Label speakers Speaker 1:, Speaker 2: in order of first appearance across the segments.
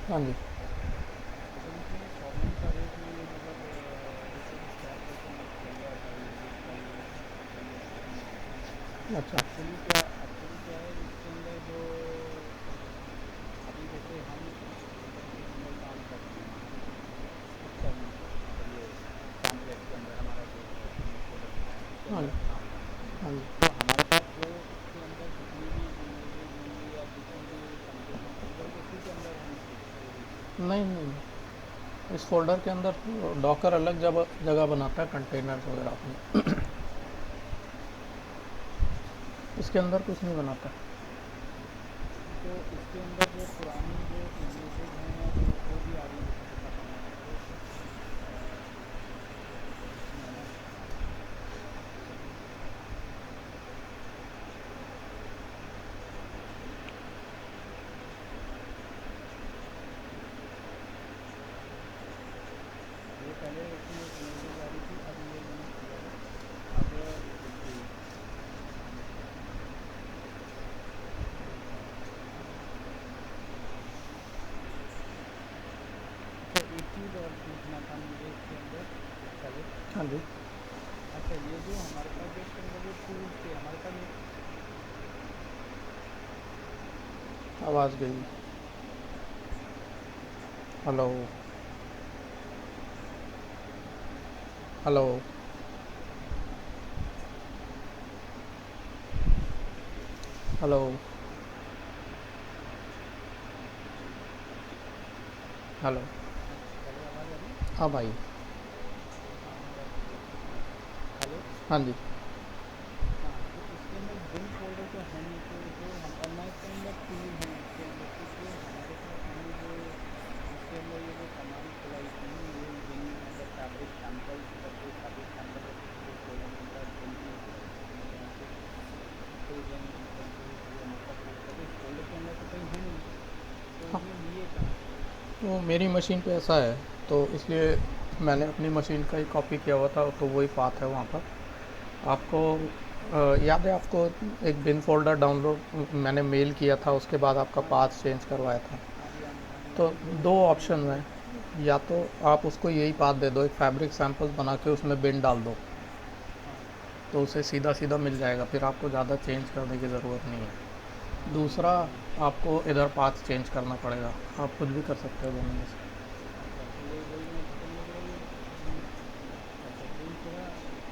Speaker 1: हाँ जी।
Speaker 2: तो इसमें प्रॉब्लम क्या है कि मतलब जैसे कि स्टार्ट करके मैं खोल रहा था ये कल कल या परसों में।
Speaker 1: अच्छा।
Speaker 2: एक्चुअली क्या है इसके अंदर जो अभी जैसे हम इस फोल्डर के अंदर काम कर रहे हैं, हम इस टर्म मतलब ये पैम्पलेट के अंदर हमारा जो है हमने फोल्डर बनाया उसके
Speaker 1: हाँ
Speaker 2: अंदर
Speaker 1: जी।
Speaker 2: हम काम कर रहे हैं।
Speaker 1: हाँ जी।
Speaker 2: तो हमारे पास जो इसके अंदर जितनी भी इमेजेस होंगी या जितने भी कंटेनर्स होंगे वो उसी के अंदर हम स्टोर होंगे।
Speaker 1: नहीं नहीं, इस फोल्डर के अंदर डॉकर अलग जगह जगह बनाता है कंटेनर्स वगैरह अपने। इसके अंदर कुछ नहीं बनाता।
Speaker 2: तो इसके अंदर जो पुरानी जो इमेजेस हैं या जो वो भी आ रही हैं, जैसे दिखाता हूँ आपको। इसमें ये पहले इसमें इमेजेस आ रही थी, अब ये मैंने किया है। अब देखिए अच्छा, एक चीज़ और पूछना था मुझे इसके अंदर। हेलो।
Speaker 1: हाँ जी।
Speaker 2: अच्छा, ये जो हमारे पास जो इसके अंदर जो टूल्स थे हमारे पास ये
Speaker 1: आवाज़ गई। Hello. Hello. Hello. Hello.
Speaker 2: Hello, आवाज़ आ रही है?
Speaker 1: हाँ भाई।
Speaker 2: हाँ, मैं बस ये पूछ रहा था। हेलो।
Speaker 1: हाँ जी।
Speaker 2: हाँ, तो इसके अंदर बिन फोल्डर तो है नहीं, तो जो हम और ना इसके अंदर टूल हैं इसके अंदर, तो जो हमारे पास हमने जो इसके अंदर ये जो कमांड चलाई थी यूज बिन मतलब फैब्रिक सैंपल्स करके, फैब्रिक सैंपल करके जो कोलन एंटर बिन यूज करी थी हमने यहाँ पे कोलन एंटर जो ये हमारे पास यूज़ था, तो इस फोल्डर के अंदर तो कहीं है नहीं, तो
Speaker 1: हाँ,
Speaker 2: ये लिए कहाँ से?
Speaker 1: तो मेरी मशीन पे ऐसा है, तो इसलिए मैंने अपनी मशीन का ही कॉपी किया हुआ था, तो वही पाथ है वहाँ पर। आपको याद है आपको एक बिन फोल्डर डाउनलोड मैंने मेल किया था, उसके बाद आपका
Speaker 2: हाँ जी,
Speaker 1: पाथ चेंज करवाया था।
Speaker 2: हाँ जी, हाँ जी, हाँ जी,
Speaker 1: तो
Speaker 2: वही वही
Speaker 1: दो
Speaker 2: वही मैंने
Speaker 1: ऑप्शन
Speaker 2: किया
Speaker 1: हैं,
Speaker 2: था।
Speaker 1: या तो आप उसको यही पाथ दे दो, एक फैब्रिक सैंपल्स बना के उसमें बिन डाल दो,
Speaker 2: हाँ
Speaker 1: तो उसे सीधा सीधा मिल जाएगा, फिर आपको ज़्यादा चेंज करने की ज़रूरत नहीं है।
Speaker 2: हाँ,
Speaker 1: दूसरा,
Speaker 2: वही वही।
Speaker 1: आपको इधर पाथ चेंज करना पड़ेगा। आप कुछ भी कर सकते हो दोनों में से।
Speaker 2: अच्छा, तो वही वही मैं तो मुझे वही अच्छा दूसरा इसमें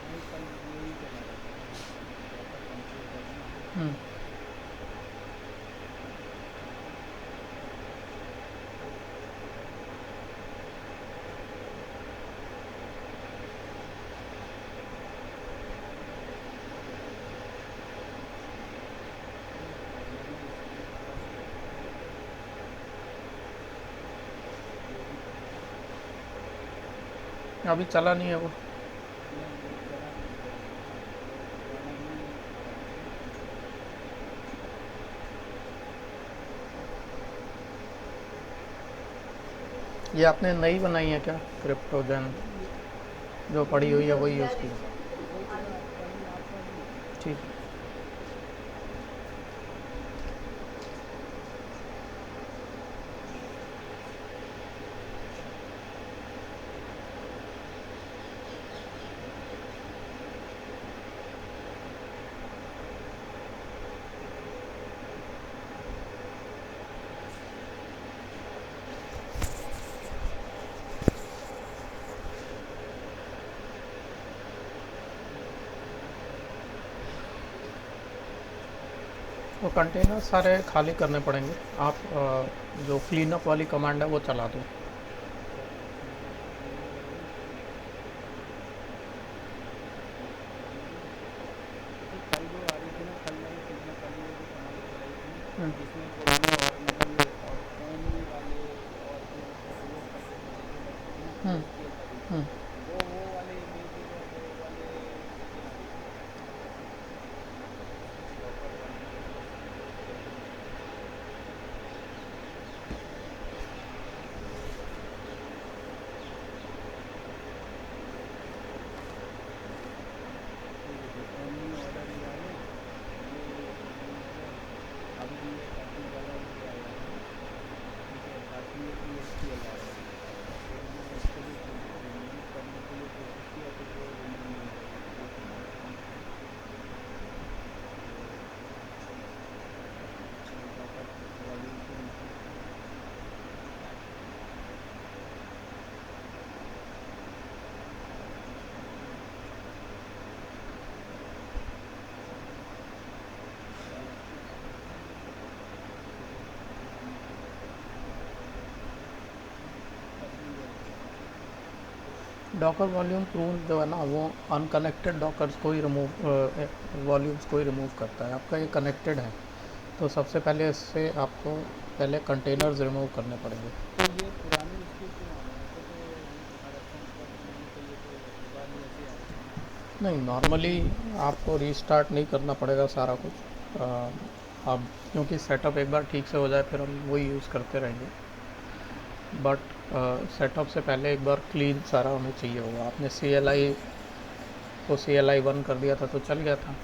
Speaker 2: वही कल यही कह रहा था कि कल थोड़ा सा कंफ्यूज है ना।
Speaker 1: हम्म।
Speaker 2: वही प्रॉब्लम है इसके अंदर। ये भी
Speaker 1: अभी चला नहीं है वो।
Speaker 2: नहीं, वो चला नहीं है अभी, वो पुराना ही आ रहा है।
Speaker 1: ये आपने नई बनाई है क्या, क्रिप्टोजन
Speaker 2: नहीं, ये
Speaker 1: जो पड़ी हुई है वही यूज़ की?
Speaker 2: वही तो मैं आप वाली है।
Speaker 1: ठीक है। तो कंटेनर सारे खाली करने पड़ेंगे। आप जो क्लीन अप वाली कमांड है वो चला दो।
Speaker 2: अच्छा, इसमें ये वाली जैसे कल जो आ रही थी ना, कल मैंने कल ये जो कमांड चलाई थी जिसमें पुराने और मतलब ये और ओनली वाले और जो रिमूव करके इमेजेस रखी थी ना,
Speaker 1: हम्म।
Speaker 2: यूज़ किए थे अभी,
Speaker 1: हम्म।
Speaker 2: वो वाले इमेजेस और वो वाले चीज़ें आ रही थी डॉकर रन में।
Speaker 1: डॉकर वॉल्यूम प्रूव जो है ना, वो अनकनेक्टेड डॉकर्स को ही रिमूव, वॉल्यूम्स को ही रिमूव करता है। आपका ये कनेक्टेड है, तो सबसे पहले इससे आपको पहले कंटेनर्स रिमूव करने पड़ेंगे।
Speaker 2: तो ये पुराने उसके क्यों आ रहे हैं? ऐसे तो हर अकाउंट का बनाने चाहिए तो इस बार भी ऐसे आ रहे हैं।
Speaker 1: नहीं, नॉर्मली आपको रीस्टार्ट नहीं करना पड़ेगा सारा कुछ। अब क्योंकि सेटअप एक बार ठीक से हो जाए फिर हम वही यूज़ करते रहेंगे, बट सेटअप से पहले एक बार क्लीन सारा हमें चाहिए होगा। आपने CLI को CLI 1 कर दिया था तो चल गया था,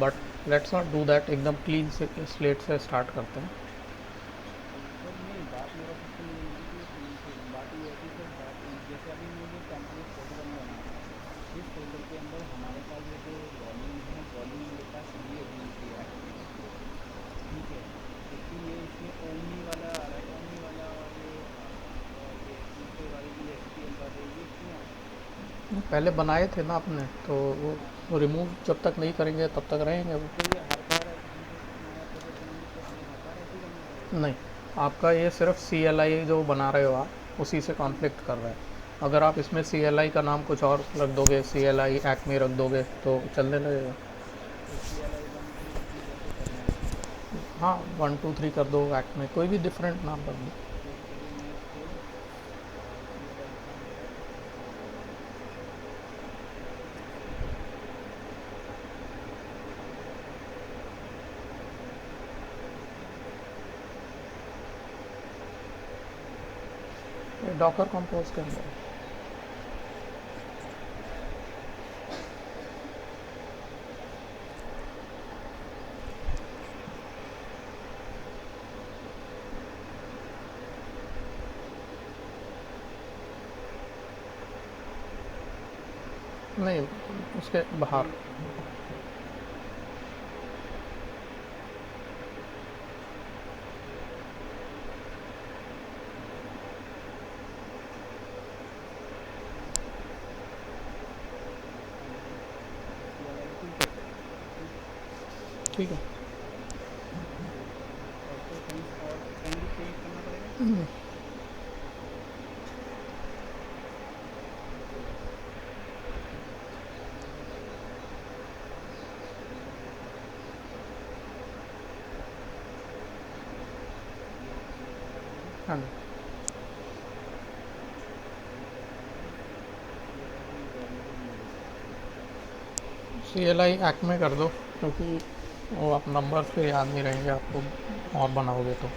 Speaker 1: but let's not do that, एकदम क्लीन से स्लेट से स्टार्ट करते हैं।
Speaker 2: सर नहीं, बात मेरा सिस्टम ये नहीं है कि क्लीन से, बात ये है कि सर बात जैसे अभी मैं ये टेम्पलेट फोल्डर में बना रहा हूँ, इस फोल्डर के अंदर हमारे पास ये जो वॉल्यूम है, वॉल्यूम मेरे पास ये होनी चाहिए एक्टिव, ठीक है। जबकि ये इसमें ओमनी वाला आ रहा है, ओमनी वाला और ये दूसरे वाले ESPL वाले ये क्यों आ रहे हैं?
Speaker 1: पहले बनाए थे ना आपने, तो वो रिमूव जब तक नहीं करेंगे तब तक रहेंगे वो।
Speaker 2: तो ये हर बार हम जैसे नया प्रोजेक्ट बनाएंगे तो हमें हर बार ऐसे ही करना पड़ेगा?
Speaker 1: नहीं, आपका ये सिर्फ CLI जो बना रहे हो आप, उसी से कॉन्फ्लिक्ट कर रहा है। अगर आप इसमें CLI का नाम कुछ और रख दोगे, CLI एक्मे रख दोगे तो चलने लगेगा।
Speaker 2: तो CLI 1 2 3 ऐसे करना है इसको?
Speaker 1: हाँ, 1 2 3 कर दो, एक्मे कोई भी डिफरेंट नाम रख दो।
Speaker 2: तो चलिए मैं इसको CLI लिखा मैंने।
Speaker 1: ये डॉकर कंपोज के अंदर नहीं, उसके बाहर।
Speaker 2: CLI 2 कर देता हूँ, ठीक है।
Speaker 1: ठीक है।
Speaker 2: और तो कहीं भी चेंज करना पड़ेगा? ये लगा दिया,
Speaker 1: हाँ जी,
Speaker 2: CLI valuable modifier.
Speaker 1: CLI Acme कर दो, क्योंकि वो आप नंबर्स पे याद नहीं रहेंगे आपको और बनाओगे तो।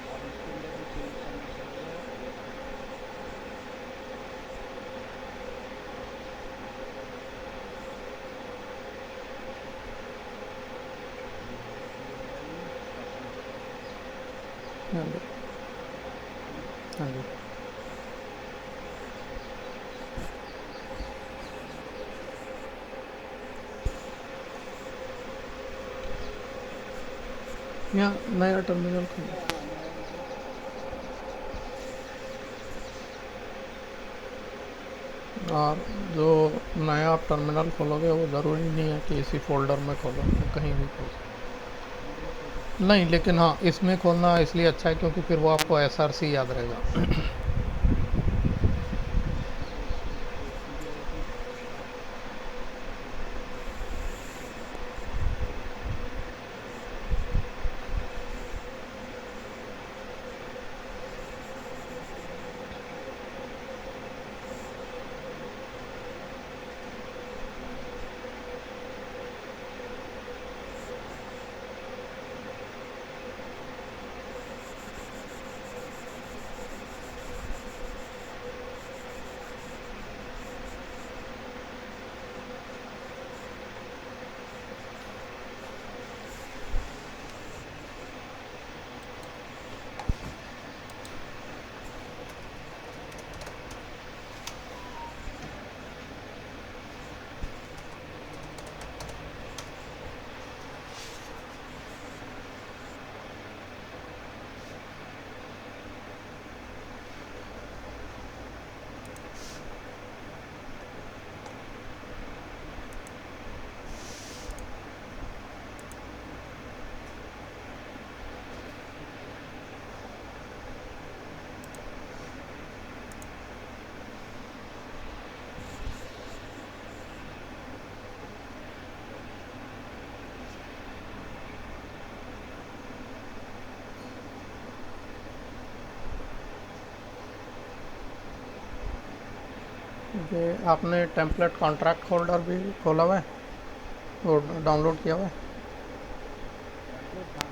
Speaker 2: अब इसके अंदर भी चेंज करना पड़ेगा ये वाला। ये है CLI पैटर्न स्टॉक,
Speaker 1: हाँ जी,
Speaker 2: है ना?
Speaker 1: हाँ जी। यहाँ नया टर्मिनल खोलो,
Speaker 2: हाँ नया मतलब
Speaker 1: और जो नया आप टर्मिनल खोलोगे वो ज़रूरी नहीं है कि इसी फोल्डर में खोलो, कहीं भी खोलो।
Speaker 2: कहीं भी खोल सकता हूँ?
Speaker 1: नहीं, लेकिन हाँ, इसमें खोलना इसलिए अच्छा है क्योंकि फिर वो आपको SRC याद रहेगा।
Speaker 2: तो सीधे ऐसे ही
Speaker 1: ये आपने टेम्पलेट कॉन्ट्रैक्ट होल्डर भी खोला हुआ है, वो डाउनलोड किया हुआ है?
Speaker 2: टेम्पलेट हाँ।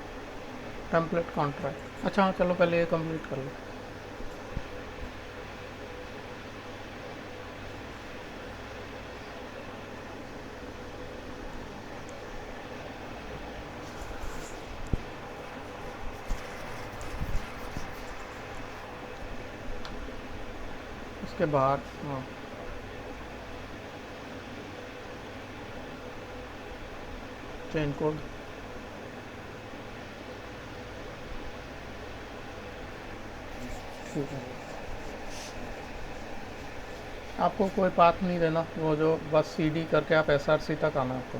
Speaker 1: टेम्पलेट कॉन्ट्रैक्ट, अच्छा हाँ, चलो पहले ये कंप्लीट कर लो। उसके बाद हाँ, चेन कोड। ठीक है, आपको कोई पाथ नहीं देना, वो जो बस सीडी करके आप एसआरसी तक आना है आपको।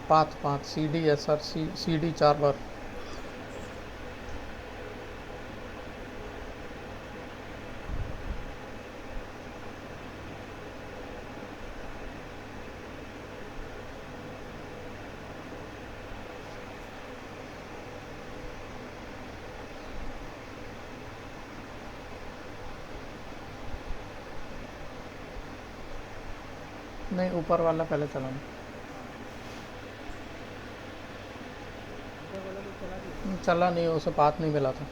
Speaker 1: Path path CD SRC CD 4 बार। नहीं, ऊपर वाला पहले चलाना।
Speaker 2: ऊपर वाला तो चला दिया।
Speaker 1: चला नहीं, उसे पाथ नहीं मिला था,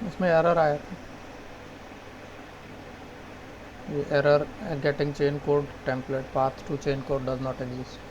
Speaker 1: उसमें एरर आया था। ये error, getting chain code template path to chain code does not exist.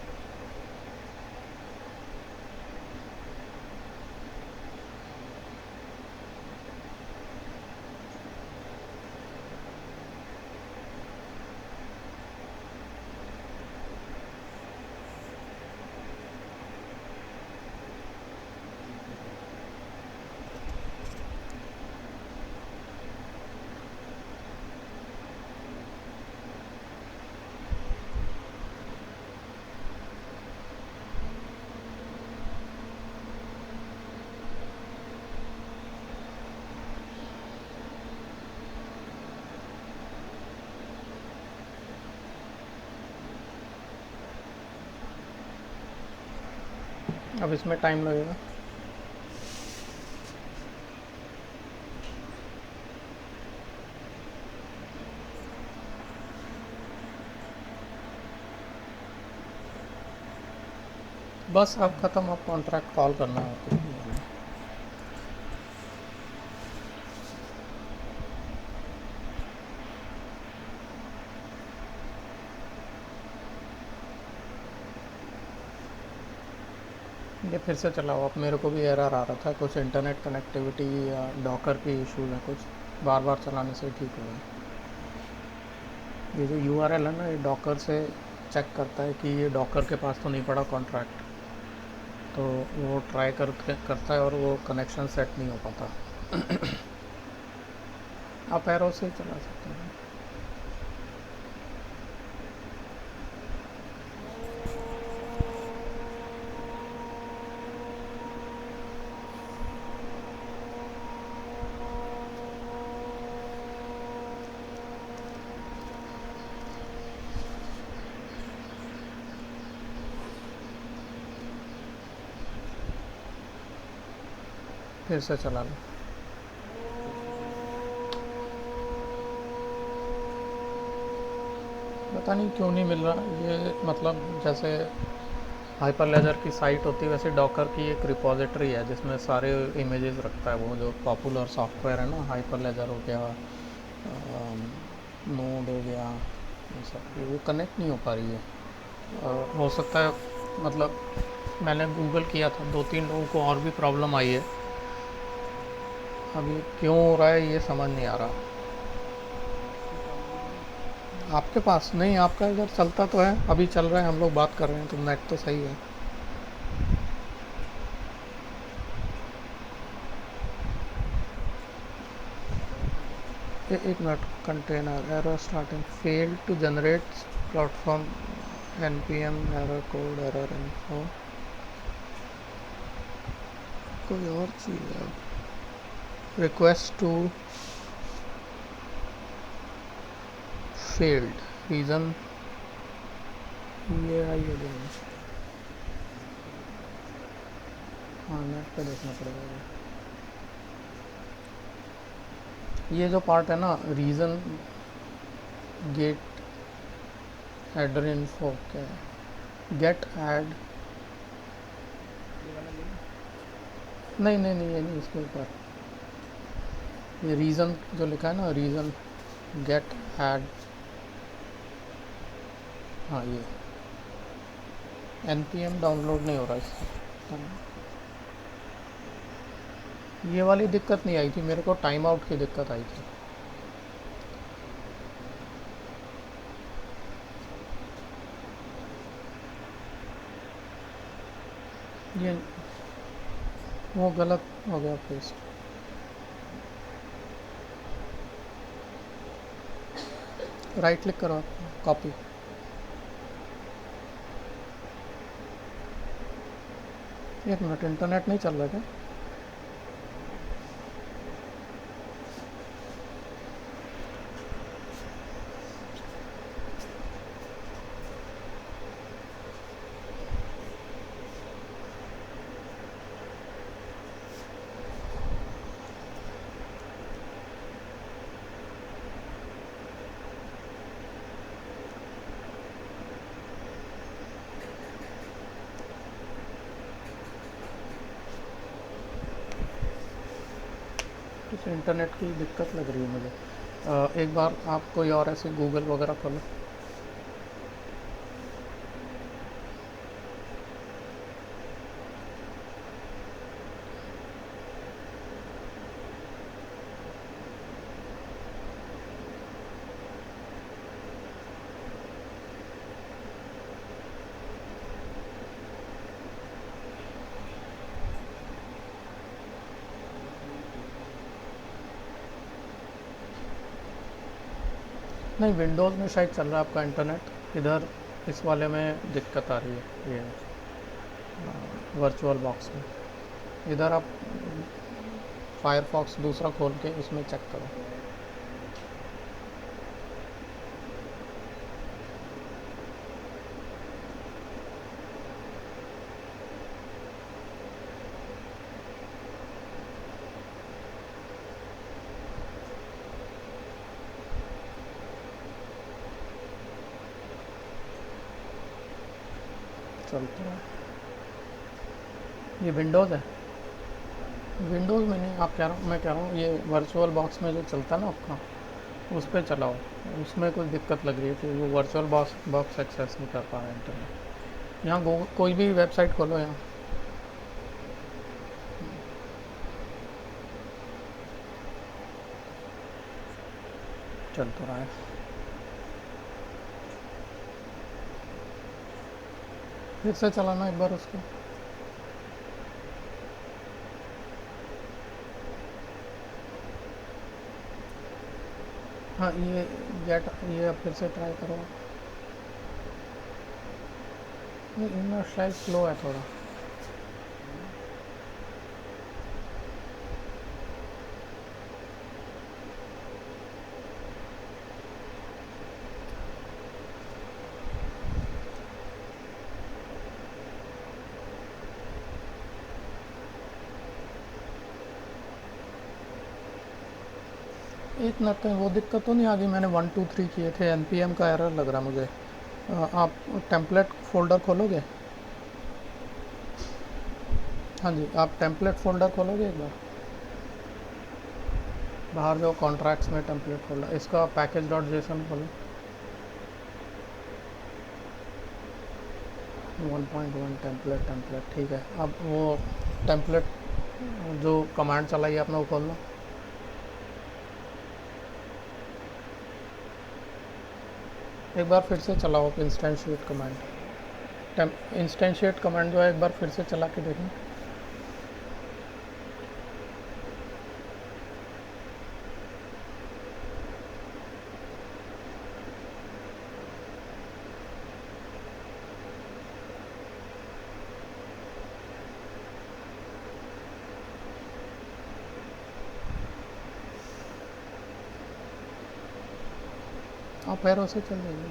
Speaker 1: अब इसमें टाइम लगेगा। बस अब ख़त्म, अब कॉन्ट्रैक्ट कॉल करना है आपको। ये फिर से चलाओ, अब मेरे को भी एरर आ रहा था, कुछ इंटरनेट कनेक्टिविटी या डॉकर की इशूज़ हैं कुछ, बार बार चलाने से ठीक हो गया। ये जो यूआरएल है ना, ये डॉकर से चेक करता है कि ये डॉकर के पास तो नहीं पड़ा कॉन्ट्रैक्ट, तो वो ट्राई करता है और वो कनेक्शन सेट नहीं हो पाता। आप एरो से ही चला सकते हैं। फिर से चला लो। पता नहीं क्यों नहीं मिल रहा ये, मतलब जैसे हाइपर लेजर की साइट होती है वैसे डॉकर की एक रिपोजिटरी है जिसमें सारे इमेजेस रखता है, वो जो पॉपुलर सॉफ्टवेयर है ना, हाइपर लेजर हो गया, नोड हो गया, ये सब, वो कनेक्ट नहीं हो पा रही है। हो सकता है, मतलब मैंने गूगल किया था, 2-3 लोगों को और भी प्रॉब्लम आई है। अभी क्यों हो रहा है ये समझ नहीं आ रहा।
Speaker 2: इसमें प्रॉब्लम नहीं है।
Speaker 1: आपके पास नहीं, आपका इधर चलता तो है, अभी चल रहा है, हम लोग बात कर रहे हैं तो नेट तो सही है। एक minute, container error starting fail to generate platform npm error code error info, कोई और चीज़ है। रिक्वेस्ट टू फेल्ड रीज़न, ये आई है। हाँ नेट पे देखना पड़ेगा। ये जो पार्ट है ना, रीज़न गेट एडर इन्फो, क्या है गेट ऐड,
Speaker 2: ये वाला लिंक
Speaker 1: नहीं नहीं नहीं, ये नहीं, इसके ऊपर ये रीज़न जो लिखा है ना, रीज़न गेट ऐड, हाँ ये npm डाउनलोड नहीं हो रहा इसका। ये वाली दिक्कत नहीं आई थी मेरे को, टाइम आउट की दिक्कत आई थी। ये वो गलत हो गया पेस्ट। राइट क्लिक करो, कॉपी। एक मिनट, इंटरनेट नहीं चल रहा क्या? कुछ इंटरनेट की दिक्कत लग रही है मुझे। एक बार आप कोई और ऐसे गूगल वगैरह खोलो। नहीं, विंडोज़ में शायद चल रहा है आपका इंटरनेट, इधर इस वाले में दिक्कत आ रही है, ये वर्चुअल बॉक्स में। इधर आप फायरफॉक्स दूसरा खोल के उसमें चेक करो। चलता है, ये विंडोज़ है। विंडोज़ में नहीं, आप कह रहा हूँ, मैं कह रहा हूँ ये वर्चुअल बॉक्स में जो चलता है ना आपका, उस पर चलाओ। उसमें कुछ दिक्कत लग रही है कि वो वर्चुअल बॉक्स एक्सेस नहीं कर पा रहा है इंटरनेट। यहाँ कोई भी वेबसाइट खोलो, यहाँ चल तो रहा है। फिर से चलाना एक बार उसको। हाँ ये गेट, ये अब फिर से ट्राई करो। ये इनर शायद स्लो है थोड़ा। एक मिनट, कहीं वो दिक्कत तो नहीं आ गई? मैंने 1 2 3 किए थे, npm का एरर लग रहा मुझे। आप टेम्पलेट फोल्डर खोलोगे? हाँ जी, आप टेम्पलेट फोल्डर खोलोगे एक बार? बाहर जो कॉन्ट्रैक्ट्स में टेम्पलेट फोल्डर, इसका पैकेज डॉट जेसन खोलो। 1.1 टेम्पलेट, ठीक है। अब वो टेम्पलेट जो कमांड चलाई है आपने, वो खोल लो। एक बार फिर से चलाओ इंस्टेंशिएट कमांड। इंस्टेंशिएट कमांड जो है, एक बार फिर से चला के देखना। आप पैरों से चल जाइए।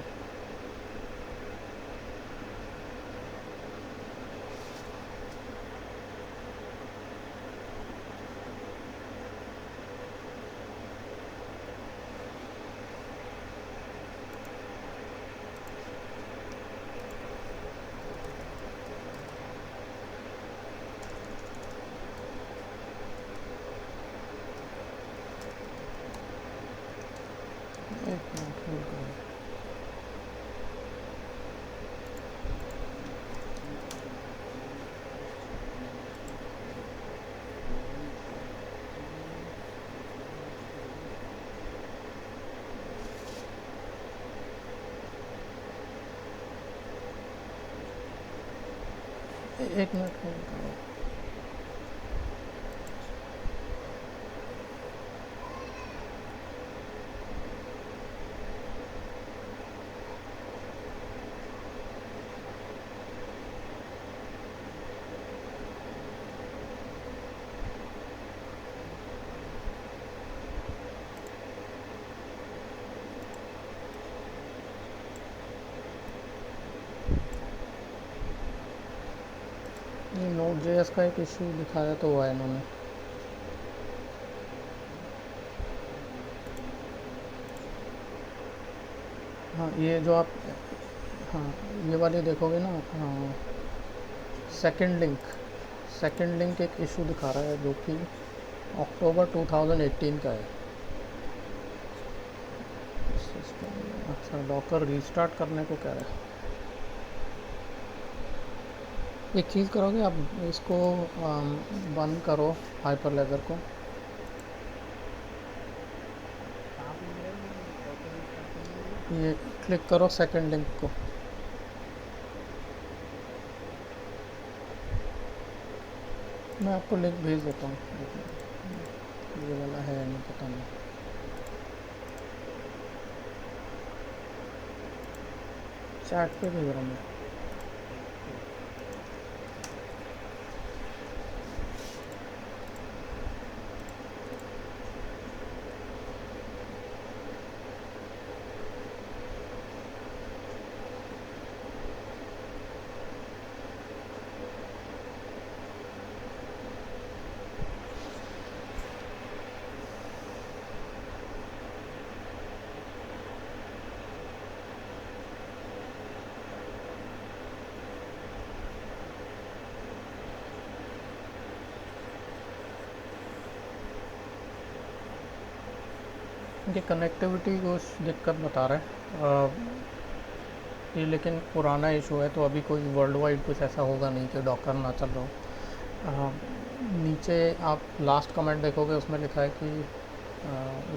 Speaker 1: एक मिनट होल्ड करो। एक मिनट होल्ड करो। ये Node.js का एक इशू दिखाया तो हुआ है इन्होंने। हाँ ये जो आप, हाँ ये वाली देखोगे ना, हाँ सेकंड लिंक एक इशू दिखा रहा है जो कि अक्टूबर 2018 का है। सिस्टम, अच्छा डॉकर रीस्टार्ट करने को कह रहा है। एक चीज़ करोगे आप, इसको बंद करो हाइपरलेजर को।
Speaker 2: कहाँ पे मिल रहा है ये डॉकर रिस्टार्ट करने के लिए?
Speaker 1: ये क्लिक करो सेकंड लिंक को। मैं आपको लिंक भेज देता हूँ, ये वाला है नहीं पता नहीं। चैट पे भेज रहा हूँ मैं। ये कनेक्टिविटी कुछ दिक्कत बता रहा है। ये लेकिन पुराना इशू है, तो अभी कोई वर्ल्ड वाइड कुछ ऐसा होगा नहीं कि डॉकर ना चल रहा हो। नीचे आप लास्ट कमेंट देखोगे, उसमें लिखा है कि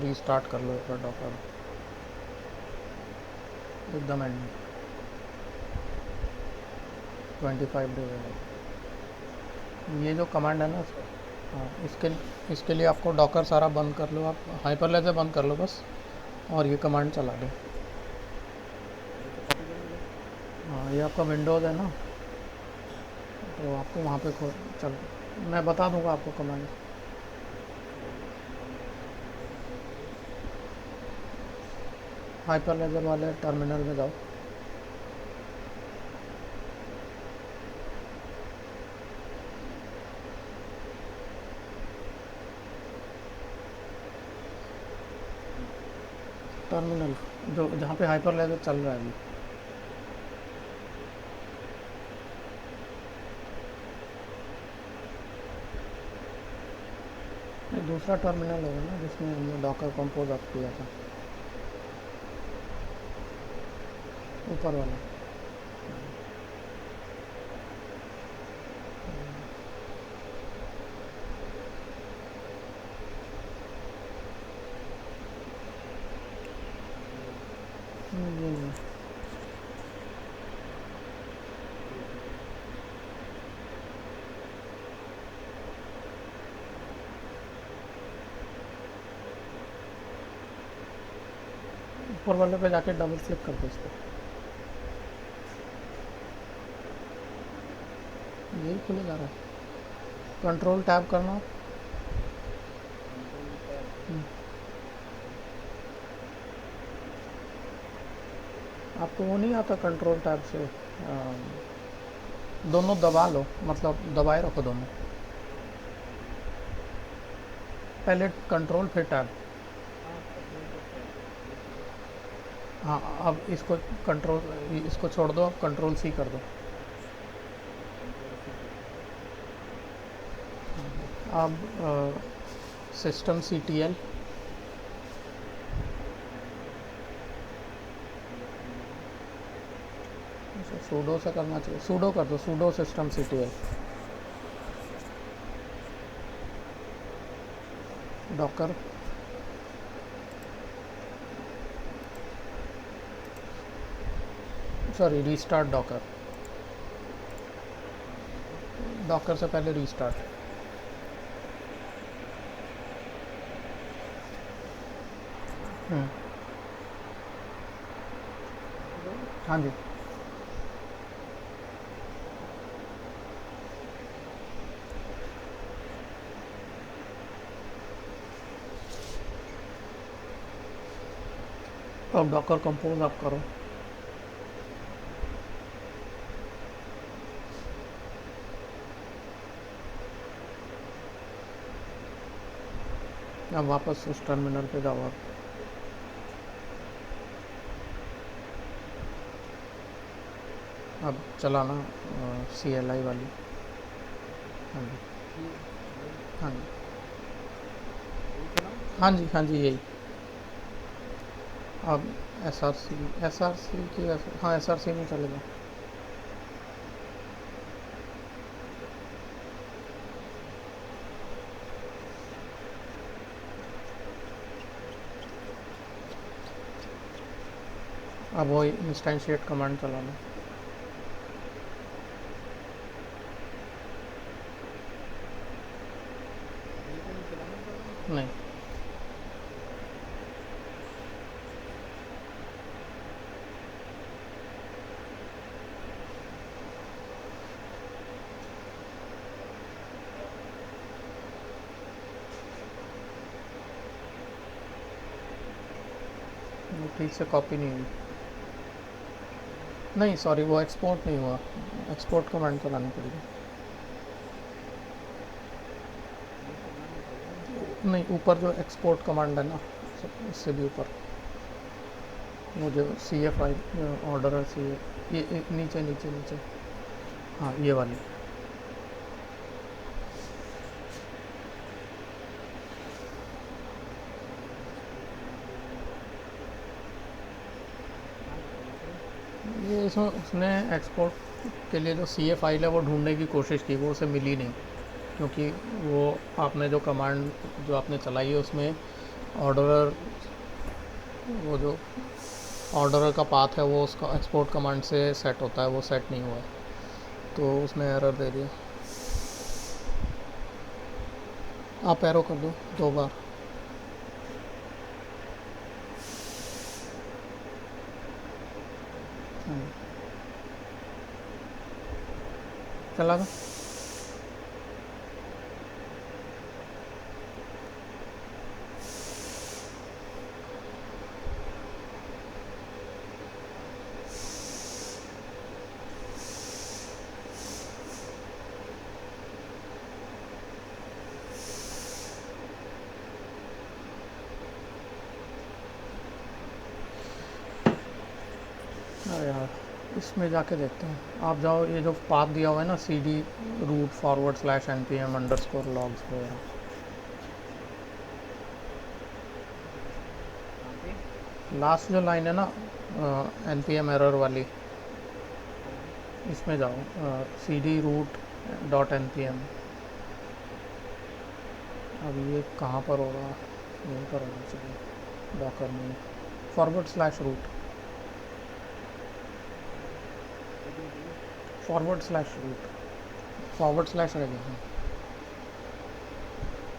Speaker 1: रीस्टार्ट कर लो एक बार डॉकर, एकदम एंड 25 डे है। ये जो कमांड है ना, हाँ इसके लिए आपको डॉकर सारा बंद कर लो, आप हाइपरलेजर बंद कर लो बस, और ये कमांड चला दो।
Speaker 2: ये तो कॉपी करूँगा।
Speaker 1: हाँ ये आपका विंडोज़ है ना, तो आपको वहाँ पे चल, मैं बता दूंगा आपको कमांड। हाइपरलेजर वाले टर्मिनल में जाओ। टर्मिनल जो जहाँ पे हाइपरलेजर चल रहा है अभी। ये दूसरा टर्मिनल होगा ना जिसमें हमने डॉकर कंपोज अप किया था, ऊपर वाला। ये नहीं, ऊपर वाले पे जाके डबल क्लिक कर दो इसको, यही खुले जा रहा है। कंट्रोल टैब करना।
Speaker 2: Control tab.
Speaker 1: आपको वो नहीं आता कंट्रोल टैब से? दोनों दबा लो, मतलब दबाए रखो दोनों, पहले कंट्रोल फिर टैब।
Speaker 2: हाँ, कंट्रोल पे टैब ये किया।
Speaker 1: हाँ, अब इसको कंट्रोल, इसको छोड़ दो, अब कंट्रोल सी कर दो।
Speaker 2: कंट्रोल सी कर दिया।
Speaker 1: अब system C T L,
Speaker 2: CTL
Speaker 1: sudo से करना चाहिए, सूडो कर दो, sudo system C T L. Docker, sorry restart docker,
Speaker 2: ठीक है।
Speaker 1: डॉकर से पहले रीस्टार्ट। हम्म,
Speaker 2: हो गया।
Speaker 1: हाँ जी। अब डॉकर कंपोज आप करो। अब वापस उस टर्मिनल पे जाओ आप। अब चलाना सी एल आई वाली। हाँ जी,
Speaker 2: ये वही
Speaker 1: हाँ जी,
Speaker 2: वही चलाऊँ।
Speaker 1: हाँ जी, हाँ जी, यही। अब S R C, S R C की, हाँ एस आर सी में चलेगा। अब वो इंस्टेंशिएट कमांड चलाना।
Speaker 2: ये तो नहीं चलाना पड़ेगा।
Speaker 1: नहीं, वो ठीक से कॉपी नहीं हुई। नहीं सॉरी, वो एक्सपोर्ट नहीं हुआ, एक्सपोर्ट कमांड चलानी पड़ेगी।
Speaker 2: ये चलाना पड़ेगा नीचे।
Speaker 1: नहीं, ऊपर जो एक्सपोर्ट कमांड है ना, इससे भी ऊपर, वो जो सी एफ आई ऑर्डर है, सी ये नीचे नीचे नीचे, हाँ ये वाली।
Speaker 2: एक्सपोर्ट कमांड कहाँ लिखा दूसरे।
Speaker 1: ये इसमें उसने एक्सपोर्ट के लिए जो सी ए फाइल है वो ढूंढने की कोशिश की, वो उसे मिली नहीं, क्योंकि वो आपने जो कमांड जो आपने चलाई है उसमें ऑर्डर, वो जो ऑर्डर का पाथ है वो उसका एक्सपोर्ट कमांड से सेट होता है, वो सेट नहीं हुआ है, तो उसने एरर दे दिया। आप एरो कर दो 2 बार। चला गया। अरे यार, इसमें जाके देखते हैं। आप जाओ, ये जो पाथ दिया हुआ है ना, C D root forward slash N P M underscore logs वगैरह,
Speaker 2: कहाँ पे।
Speaker 1: लास्ट जो लाइन है ना, एन पी एम एरर वाली,
Speaker 2: हाँ।
Speaker 1: इसमें जाओ, C D root dot N P M. अब ये कहाँ पर होगा? यहीं पर होना चाहिए, डॉकर में forward slash root,
Speaker 2: CD root.
Speaker 1: Forward slash root, forward slash रह गया।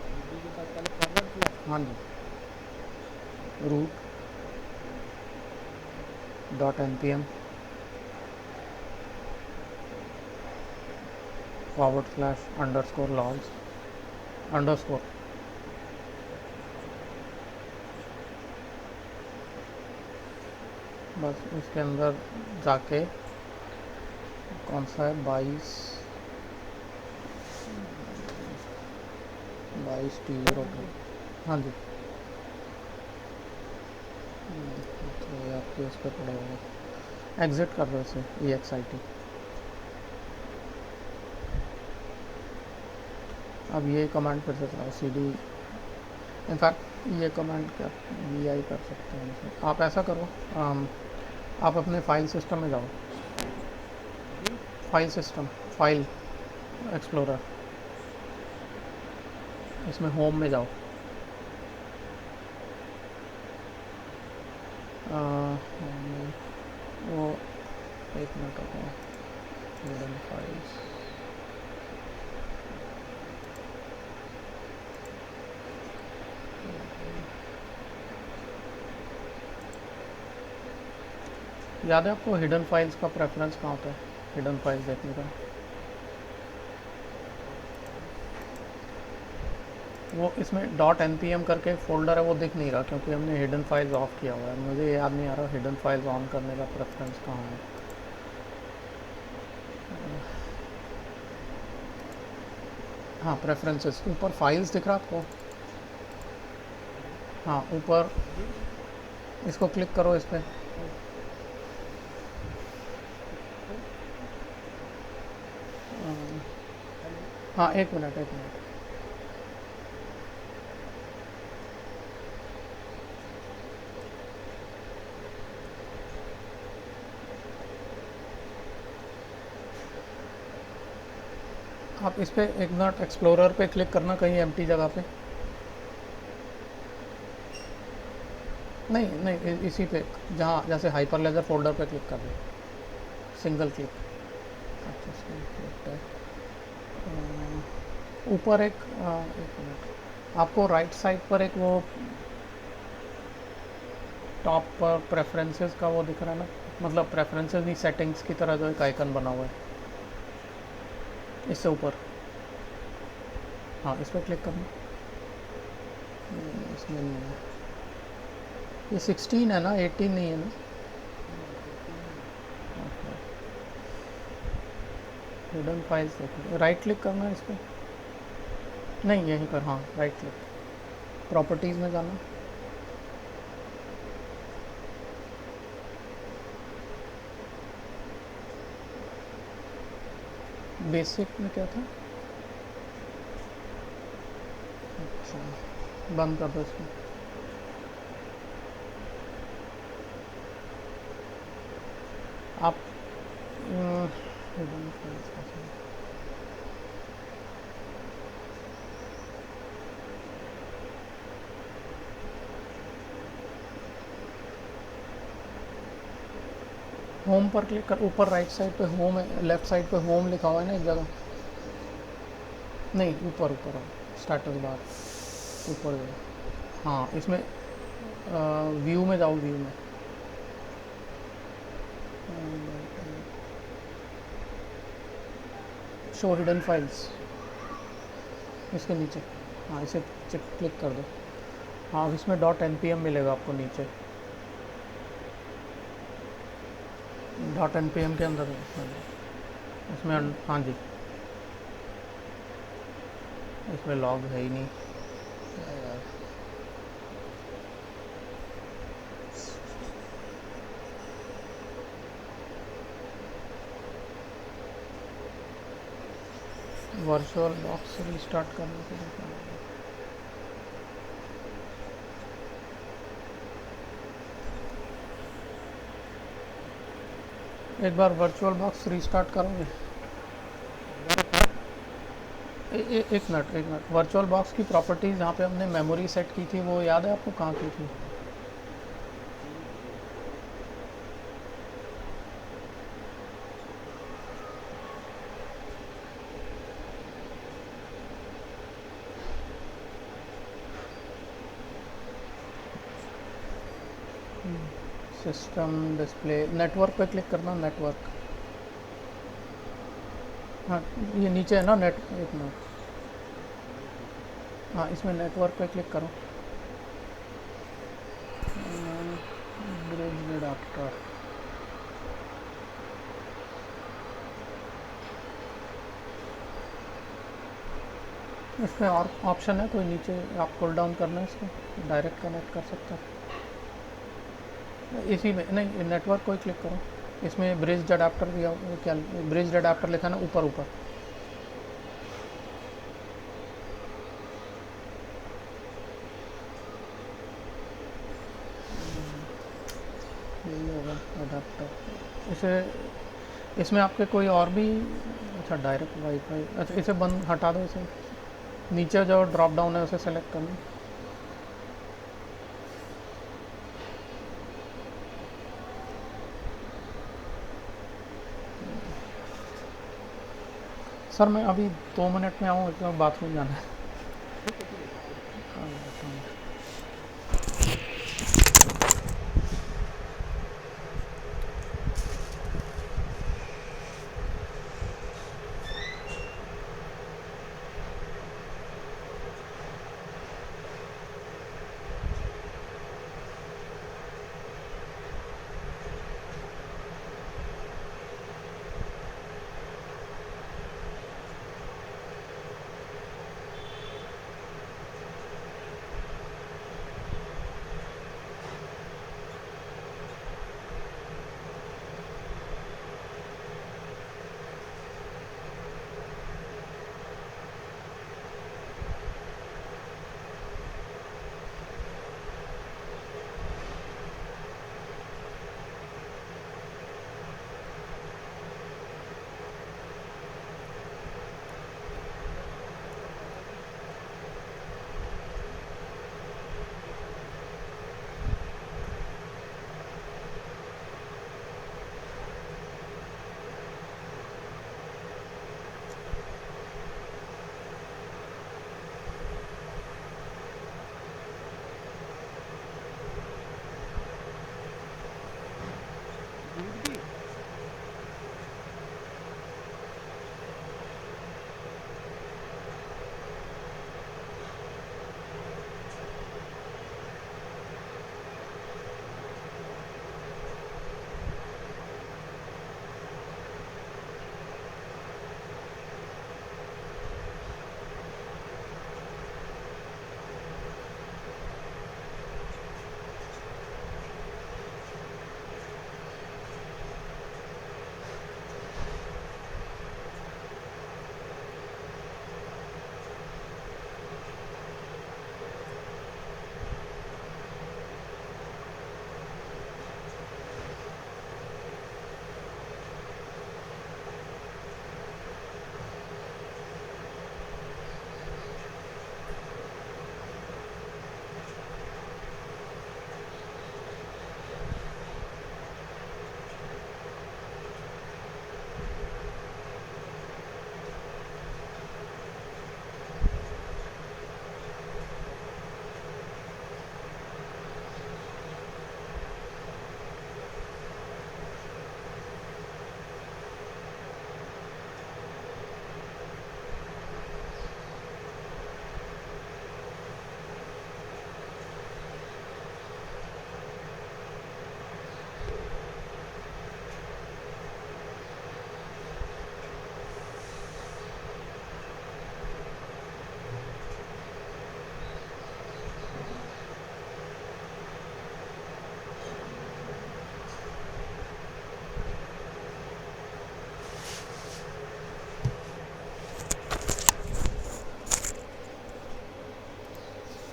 Speaker 2: सीडी के बाद पहले फॉरवर्ड स्लैश।
Speaker 1: हाँ जी, root dot N P M forward slash underscore logs underscore, बस इसके अंदर जाके कौन सा है 22 टी। हाँ जी। तो ये आपके उस पर पड़ा होगा, एग्ज़िट कर दो इसे EXIT। अब ये कमांड फिर से चलाओ CD। इनफैक्ट ये कमांड क्या VI कर सकते हैं इसे। आप ऐसा करो, आप अपने फाइल सिस्टम में जाओ, फाइल सिस्टम, फाइल एक्सप्लोरर, इसमें होम में जाओ। home में वो एक मिनट रुको, हिडन फाइल्स, याद है आपको हिडन फाइल्स का प्रेफरेंस कहाँ होता है, हिडन फाइल्स देखने का? वो इसमें .npm करके एक फ़ोल्डर है, वो दिख नहीं रहा क्योंकि हमने हिडन फाइल्स ऑफ किया हुआ है। मुझे याद नहीं आ रहा हिडन फाइल्स ऑन करने का प्रेफरेंस कहाँ है। हाँ, प्रेफरेंसेस, ऊपर फाइल्स दिख रहा आपको? हाँ, ऊपर इसको क्लिक करो, इस पर। हाँ, एक मिनट। आप इस पर एक मिनट एक्सप्लोरर पे क्लिक करना, कहीं एम्प्टी जगह पे। नहीं, इसी पे, जहाँ जैसे हाइपरलेजर फोल्डर पे क्लिक कर दो, सिंगल क्लिक। अच्छा, सिंगल क्लिक है। ऊपर एक मिनट, आपको राइट साइड पर एक वो टॉप पर प्रेफरेंसेस का वो दिख रहा है ना, मतलब प्रेफरेंसेस नहीं, सेटिंग्स की तरह जो एक आइकन बना हुआ है, इससे ऊपर। हाँ, इस पर क्लिक करना। इसमें नहीं है, ये 16 है ना, 18 नहीं है ना? हिडन फाइल्स देखो, राइट क्लिक करना है इस पर। नहीं, यहीं पर, हाँ, राइट क्लिक, प्रॉपर्टीज़ में जाना। बेसिक में क्या था? अच्छा, बंद कर दो इसको। आप हिडन फाइल्स कैसे? होम पर क्लिक कर, ऊपर राइट साइड पे होम है, लेफ्ट साइड पे होम लिखा हुआ है ना एक जगह। नहीं, ऊपर स्टेटस बार ऊपर जाओ। हाँ, इसमें व्यू में जाओ, व्यू में शो हिडन फाइल्स, इसके नीचे। हाँ, इसे क्लिक कर दो। हाँ, अब इसमें .npm मिलेगा आपको नीचे, .npm के अंदर इसमें। हाँ जी, इसमें लॉग है ही नहीं यार। वर्चुअल बॉक्स रिस्टार्ट करने के लिए एक बार वर्चुअल बॉक्स रिस्टार्ट करोगे? एक मिनट, वर्चुअल बॉक्स की प्रॉपर्टीज़ जहाँ पे हमने मेमोरी सेट की थी, वो याद है आपको कहाँ की थी? सिस्टम डिस्प्ले, नेटवर्क पे क्लिक करना, नेटवर्क। हाँ, ये नीचे है ना नेट, एक मिनट। हाँ, इसमें नेटवर्क पे क्लिक करो, ब्रिज एडाप्टर। इसमें और ऑप्शन है कोई नीचे, आप पुल डाउन करना है इसको, डायरेक्ट कनेक्ट कर सकते हैं इसी में। नहीं, नेटवर्क को ही क्लिक करो, इसमें ब्रिज अडाप्टर दिया, क्या ब्रिज अडाप्टर लिखा ना ऊपर ऊपर। यही होगा अडाप्टर। इसे इसमें आपके कोई और भी, अच्छा डायरेक्ट वाईफाई, अच्छा इसे बंद हटा दो, इसे नीचे जो ड्रॉप डाउन है उसे सेलेक्ट करना। सर मैं अभी 2 मिनट में आऊँ, इसमें बाथरूम जाना है।
Speaker 2: ठीक है, ठीक है, ठीक है।
Speaker 1: हाँ, बताऊँ।
Speaker 2: दूध भी।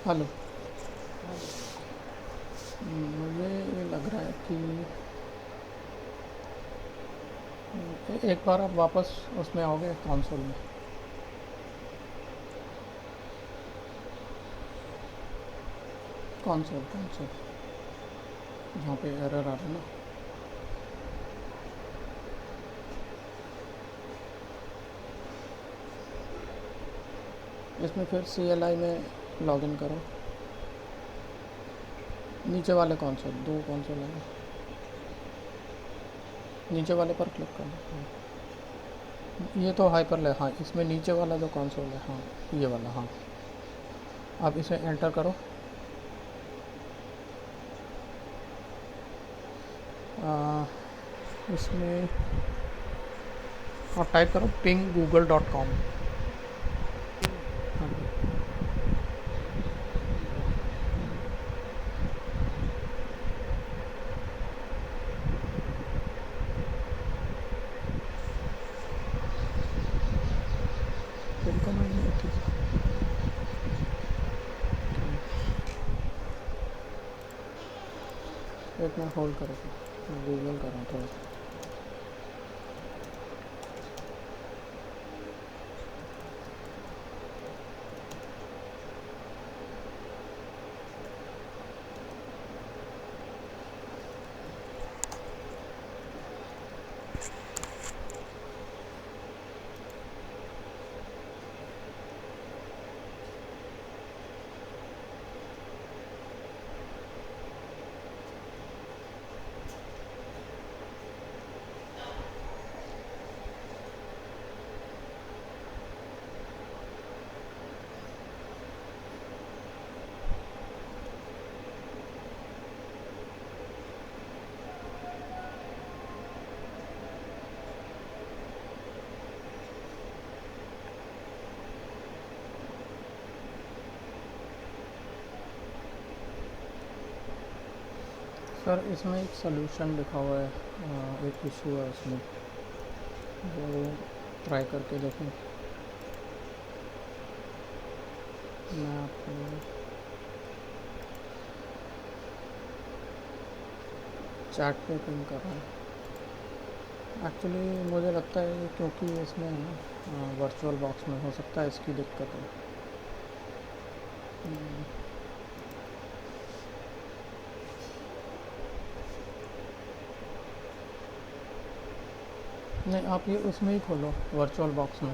Speaker 1: हेलो।
Speaker 2: हाँ जी।
Speaker 1: मुझे ये लग रहा है कि एक बार आप वापस उसमें आओगे कंसोल में। कंसोल कंसोल जहाँ पे एरर आ रहा है ना, इसमें फिर CLI में लॉगिन करो। नीचे वाले कंसोल, 2 कंसोल है, नीचे वाले पर क्लिक करो। हाँ, ये तो हाइपर ले, हाँ इसमें नीचे वाला जो कंसोल है, हाँ ये वाला, हाँ अब इसे एंटर करो। इसमें और टाइप करो ping google.com।
Speaker 2: पिंग।
Speaker 1: हाँ एक मिनट होल्ड करो, मैं गूगल कर रहा हूँ थोड़ा। सर इसमें एक सलूशन लिखा हुआ है, एक इशू है उसमें, वो ट्राई करके देखें। मैं आपको चैट पे पिंग कर रहा हूँ। एक्चुअली मुझे लगता है क्योंकि इसमें वर्चुअल बॉक्स में हो सकता है इसकी दिक्कत है। नहीं, आप ये उसमें ही खोलो, वर्चुअल बॉक्स में।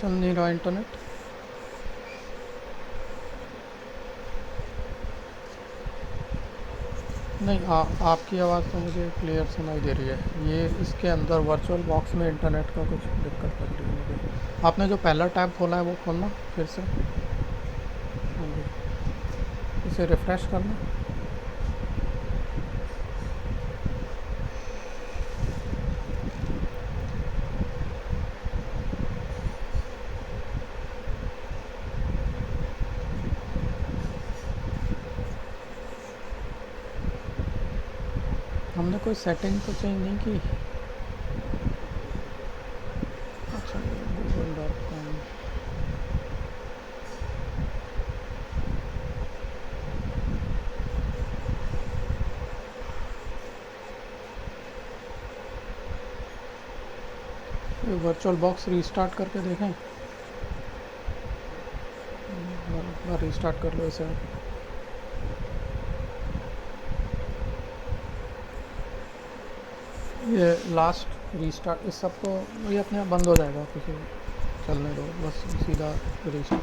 Speaker 1: चल नहीं रहा इंटरनेट। नहीं, आपकी आवाज़ तो मुझे क्लियर सुनाई दे रही है। ये इसके अंदर वर्चुअल बॉक्स में इंटरनेट का कुछ दिक्कत लग रही है मुझे। आपने जो पहला टैब खोला है वो खोलना फिर से। हाँ जी, इसे रिफ़्रेश करना। हमने कोई सेटिंग तो चेंज नहीं की। अच्छा, google.com। ये वर्चुअल बॉक्स रीस्टार्ट करके देखें। एक बार रीस्टार्ट कर लो इसे। ये लास्ट रीस्टार्ट, इस सब को ये अपने आप बंद हो जाएगा, किसी चलने दो, बस सीधा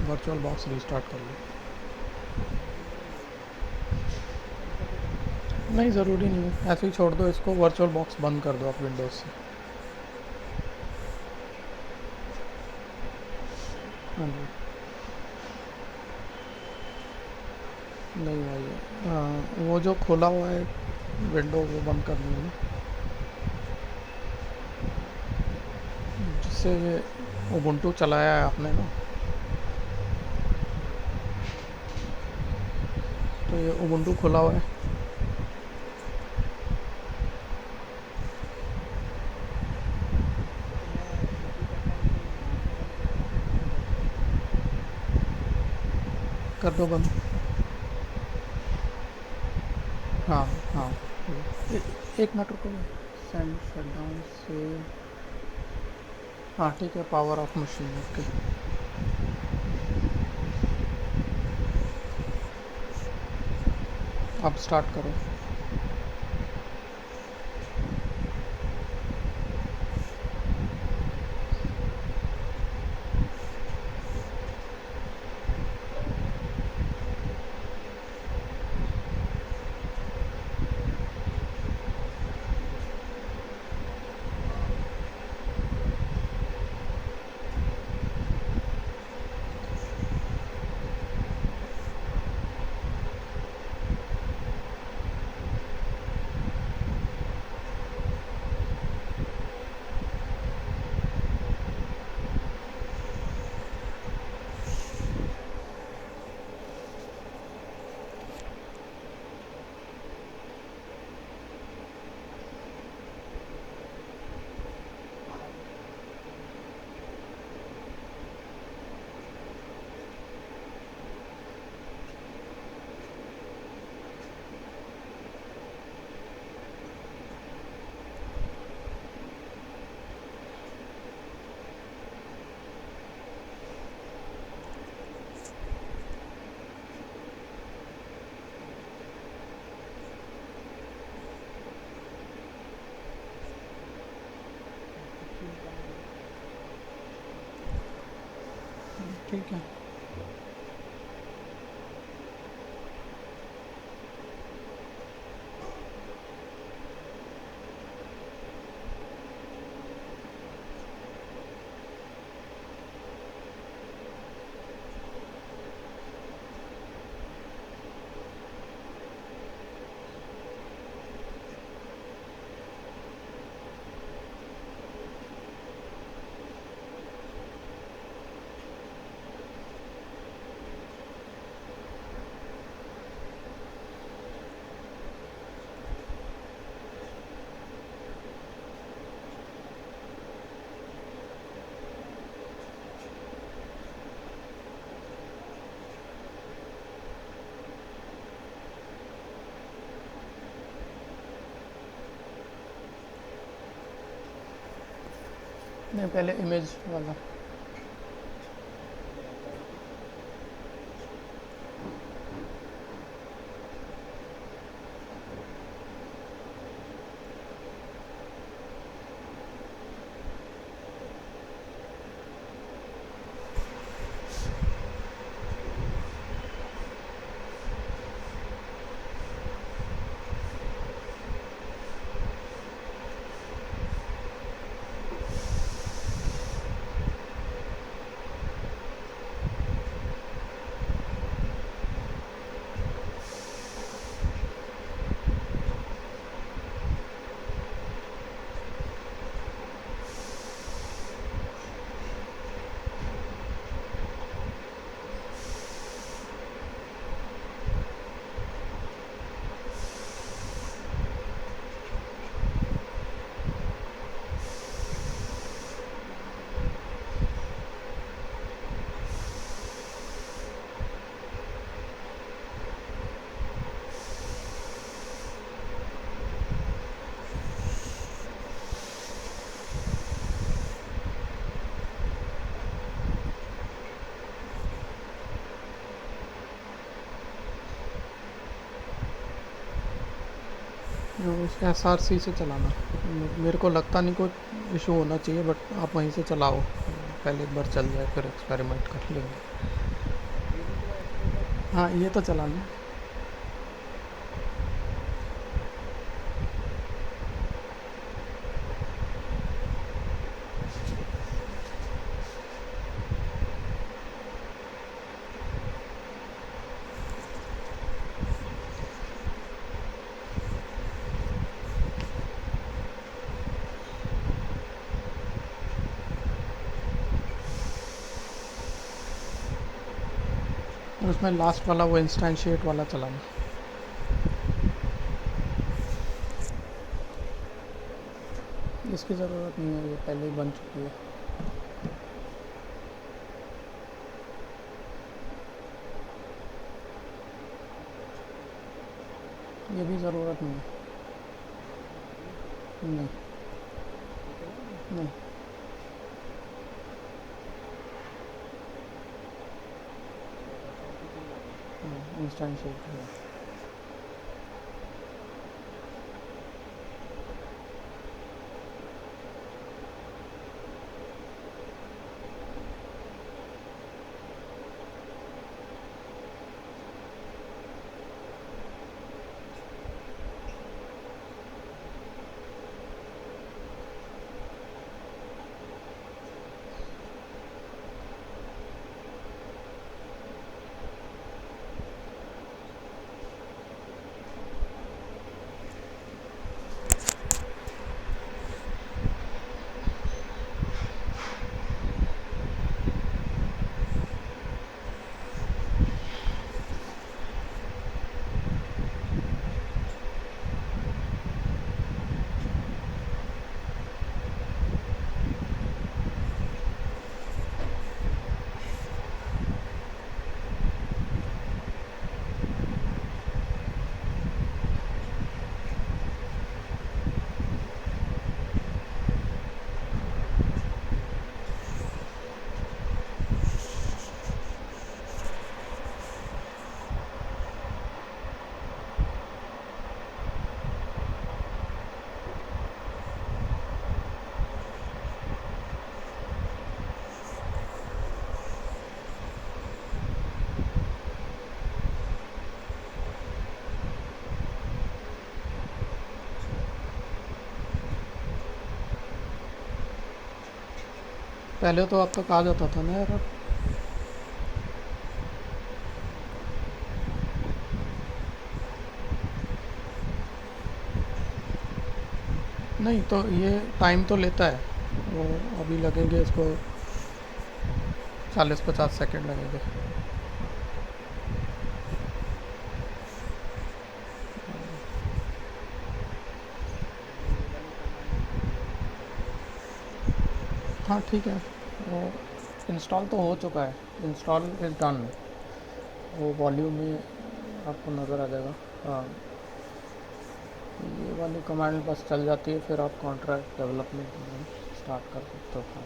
Speaker 1: वर्चुअल बॉक्स रीस्टार्ट कर लो। नहीं, ज़रूरी नहीं है, ऐसे ही छोड़ दो इसको, वर्चुअल बॉक्स बंद कर दो आप विंडोज़ से। हाँ जी, नहीं भाई, वो जो खोला हुआ है विंडो वो बंद कर दीजिए, जिससे ये उबुंटू चलाया है आपने ना, तो ये उबुंटू खुला हुआ है।
Speaker 2: तो मैं रिपीट करता हूँ कि यहाँ से बंद करना है कि इधर से करना है।
Speaker 1: कर दो बंद। हाँ हाँ, एक मिनट रुको, सेंड शटडाउन से। हाँ ठीक है, पावर ऑफ मशीन, ओके। अब स्टार्ट करो। ठीक है। नहीं, पहले इमेज वाला।
Speaker 2: ये आता है कि
Speaker 1: जो SRC से चलाना। मेरे को लगता नहीं कोई इशू होना चाहिए, बट आप वहीं से चलाओ, पहले एक बार चल जाए फिर एक्सपेरिमेंट कर लेंगे।
Speaker 2: ये भी तो ऐसे होगा कि
Speaker 1: हाँ, ये तो चलाना। और उसमें लास्ट वाला वो इंस्टेंशिएट वाला चलाना। इसकी ज़रूरत नहीं है, ये पहले ही बन चुकी है। ये भी ज़रूरत नहीं है। नहीं।
Speaker 2: ये चला नहीं
Speaker 1: नहीं।
Speaker 2: अच्छा SRC चाहिए होगा।
Speaker 1: हाँ, इंस्टेंशिएट है। पहले तो अब तक आ जाता था ना यार। नहीं तो ये टाइम तो लेता है वो, अभी लगेंगे इसको 40-50 सेकंड लगेंगे।
Speaker 2: ये वाली कमांड लिख लो इंस्टॉल।
Speaker 1: हाँ ठीक है, वो इंस्टॉल तो हो चुका है, इंस्टॉल इज़ डन। वो वॉल्यूम में आपको नज़र आ जाएगा। हाँ, ये वाली कमांड बस चल जाती है, फिर आप कॉन्ट्रैक्ट डेवलपमेंट स्टार्ट कर सकते हो काम।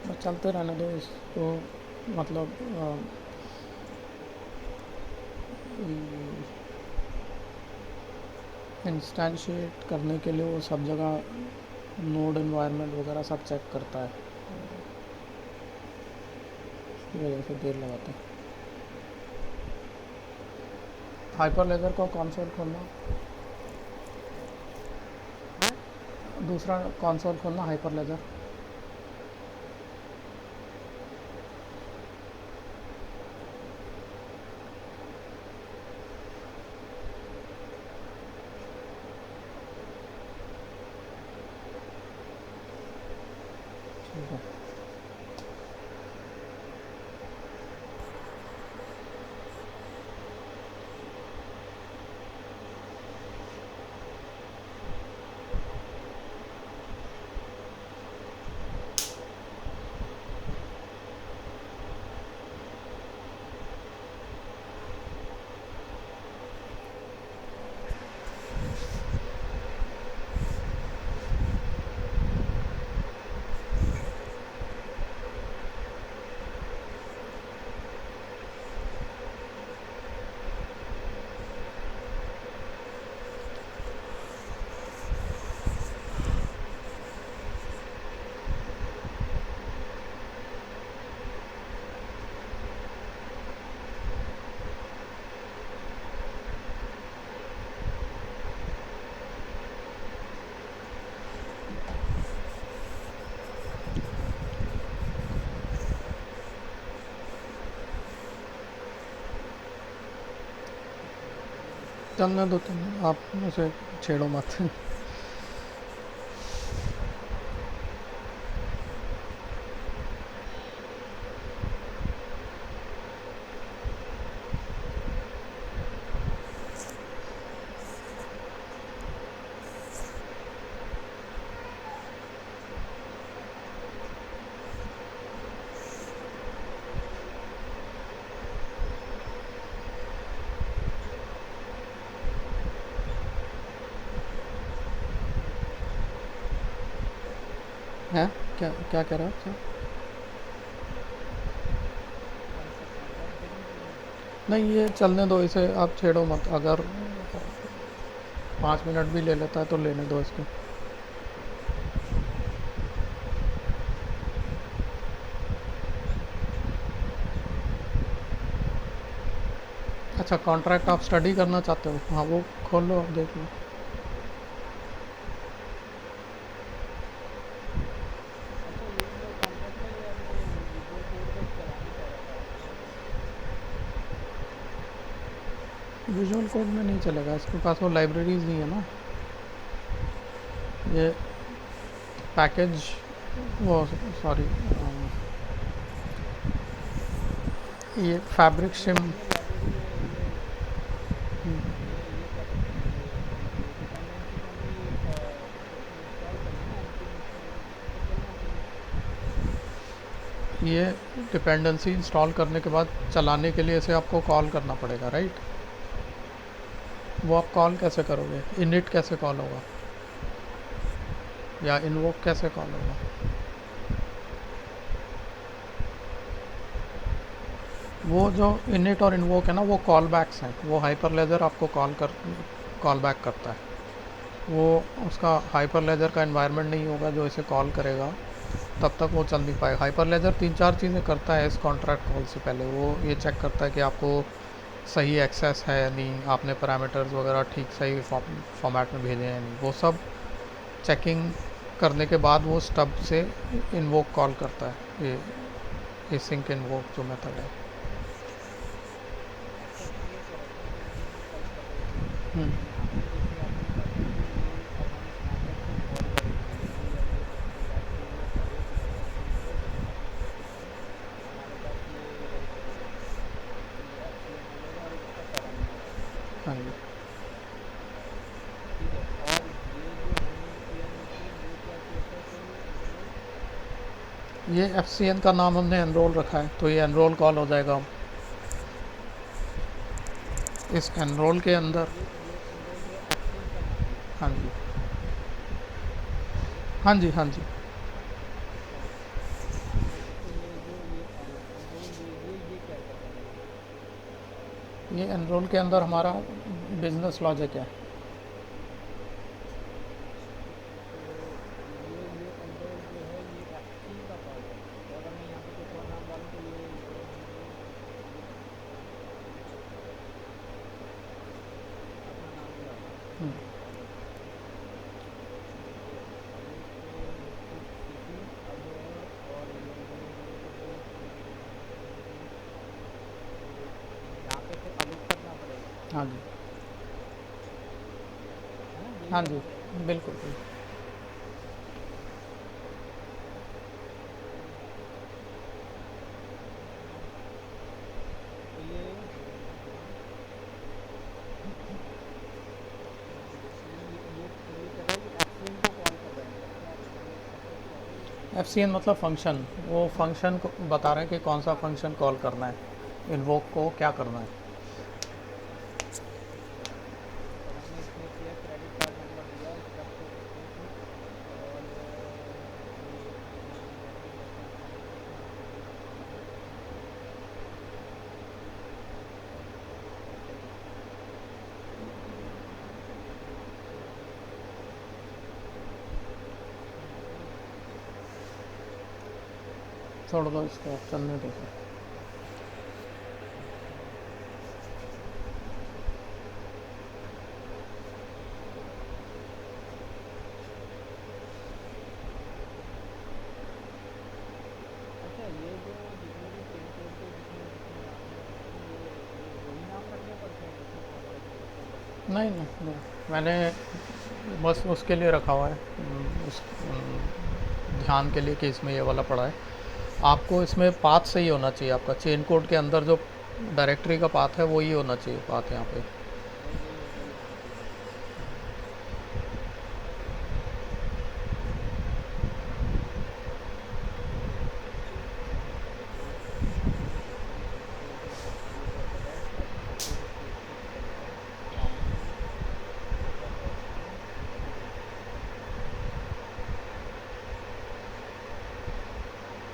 Speaker 1: बस चलते रहने दो इसको, मतलब इंस्टेंशिएट करने के लिए वो सब जगह नोड एनवायरनमेंट वगैरह सब चेक करता है, इसकी वजह से देर लगाता है। हाइपर लेज़र को कंसोल खोलना, दूसरा कंसोल खोलना हाइपर लेज़र। ठीक है, चलने दो तुम, आप उसे छेड़ो मत। हैं, क्या क्या कह रहे हो आप सर?
Speaker 2: कौन सा कॉन्ट्रैक्ट देने के लिए?
Speaker 1: नहीं, ये चलने दो इसे, आप छेड़ो मत। अगर 5 मिनट भी ले लेता है तो लेने दो इसको। अच्छा, कॉन्ट्रैक्ट आप स्टडी करना चाहते हो? हाँ, वो खोल लो, आप देख लो।
Speaker 2: अच्छा ये जो कॉन्ट्रैक्ट है ये अपने विजुअल कोड का ही चलाना पड़ेगा।
Speaker 1: विजुअल कोड में नहीं चलेगा, इसके पास वो लाइब्रेरीज नहीं है ना। ये पैकेज, वो सॉरी, ये फैब्रिक
Speaker 2: नहीं
Speaker 1: सिम।
Speaker 2: इसमें लाइब्रेरी है ये क्या कहते हैं ये डिपेंडेंसीज हमने ये इसमें इंस्टॉल करनी है ना npm इंस्टॉल करके पता चलना चाहिए।
Speaker 1: ये डिपेंडेंसी इंस्टॉल करने के बाद चलाने के लिए इसे आपको कॉल करना पड़ेगा, राइट? वो आप कॉल कैसे करोगे? इनिट कैसे कॉल होगा, या इन्वोक कैसे कॉल होगा? वो जो इनिट और इन्वोक है ना, वो कॉल बैक्स हैं। वो हाइपर लेजर आपको कॉल बैक करता है। वो उसका हाइपर लेजर का एनवायरनमेंट नहीं होगा जो इसे कॉल करेगा, तब तक वो चल नहीं पाएगा। हाइपरलेजर 3-4 चीज़ें करता है इस कॉन्ट्रैक्ट कॉल से पहले। वो ये चेक करता है कि आपको सही एक्सेस है या नहीं, आपने पैरामीटर्स वगैरह ठीक सही फॉर्मेट में भेजे हैं या नहीं, वो सब चेकिंग करने के बाद वो स्टब से इन्वोक कॉल करता है, ये सिंक इन्वोक जो मेथड है।
Speaker 2: अच्छा, ये कह रहा था जो अभी जो कल कर रहे थे,
Speaker 1: हम्म,
Speaker 2: तो यहाँ पे जैसे आपने कहा था कि अब हम इस मेथड को कॉल करेंगे, जैसे अब कोई आपको हर एक मेथड के लिए जैसे मान लो कि हमारे पास ये HTML होगा और एक इसका पैरामीटर आएगा,
Speaker 1: हाँ जी।
Speaker 2: ठीक है। और ये जो हमने किया नीचे ये क्या प्रोसेस है, ये एनरोल।
Speaker 1: ये FCN का नाम हमने एनरोल रखा है, तो ये एनरोल कॉल हो जाएगा इस एनरोल के अंदर।
Speaker 2: ये एनरोल जो है HCM का नाम है।
Speaker 1: हाँ जी, हाँ जी, हाँ जी।
Speaker 2: अच्छा, तो ये जो ये एनरोल ये क्या कर रहा है ये।
Speaker 1: ये एनरोल के अंदर हमारा बिजनेस लॉजिक है।
Speaker 2: तो ये एनरोल जो है ये HCM का पार्ट है। तो अगर मैं यहाँ पे कुछ और नाम डालूँ तो ये एनरोल अपना नाम ही डालना है।
Speaker 1: हम्म,
Speaker 2: अब एक कुछ सिटी अब, और ये जो यहाँ पे फिर अलग करना पड़ेगा,
Speaker 1: हाँ जी,
Speaker 2: है ना, यही
Speaker 1: हाँ जी,
Speaker 2: करना पड़ेगा।
Speaker 1: बिल्कुल बिल्कुल।
Speaker 2: तो ये ये कर रहा है कि HCM को कॉल कर रहा है, मतलब क्या ये प्रोसेस क्या है ये।
Speaker 1: FCN मतलब फंक्शन, वो फंक्शन को बता रहे हैं कि कौन सा फंक्शन कॉल करना है, इन्वोक को क्या करना है।
Speaker 2: तो हमने इसमें किया क्रेडिट कार्ड नंबर दिया, स्टेप को एग्जीक्यूट, और ये वैसे जैसे हमारे इसमें ऑलरेडी था
Speaker 1: छोड़ दो इसको, चलने दो।
Speaker 2: अच्छा, ये जो जितने भी पिन कोड के जिसमें जिसमें आपने रखे हैं, ये वही नाम रखने पड़ते हैं जिसमें कॉल करेंगे उस फोल्डर को।
Speaker 1: नहीं नहीं नहीं, मैंने बस उसके लिए रखा हुआ है, उस ध्यान के लिए कि इसमें ये वाला पड़ा है। आपको इसमें पाथ सही होना चाहिए, आपका चेन कोड के अंदर जो डायरेक्टरी का पाथ है वही होना चाहिए पाथ यहाँ पे।
Speaker 2: वही होना चाहिए। ये जो है ये कहता है स्टेप को फिर फिक्स करेगा, फाउंड स्टेप HCM इन्वोक। ये स्टेप कंपेयर करेगा गिवन एक्सेस और this add document given step को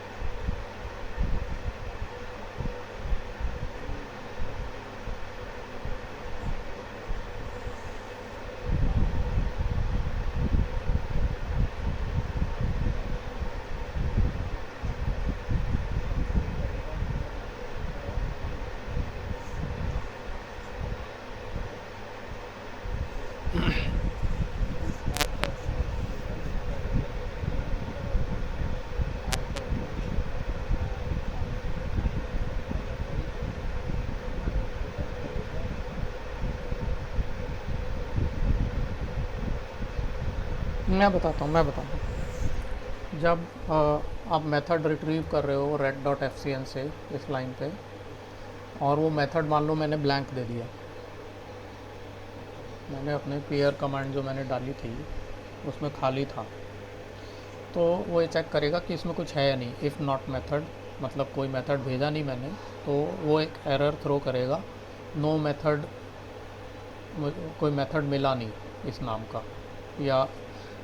Speaker 2: HCM method add document and find, मतलब वही रिटर्न करेगा।
Speaker 1: मैं बताता हूँ। जब आप मेथड रिट्रीव कर रहे हो रेड डॉट FCN से इस लाइन पे, और वो मेथड मान लो मैंने ब्लैंक दे दिया, मैंने अपने क्लियर कमांड जो मैंने डाली थी उसमें खाली था, तो वो ये चेक करेगा कि इसमें कुछ है या नहीं। इफ़ नॉट मेथड मतलब कोई मेथड भेजा नहीं मैंने, तो वो एक एरर थ्रो करेगा, नो मेथड, कोई मेथड मिला नहीं इस नाम का। या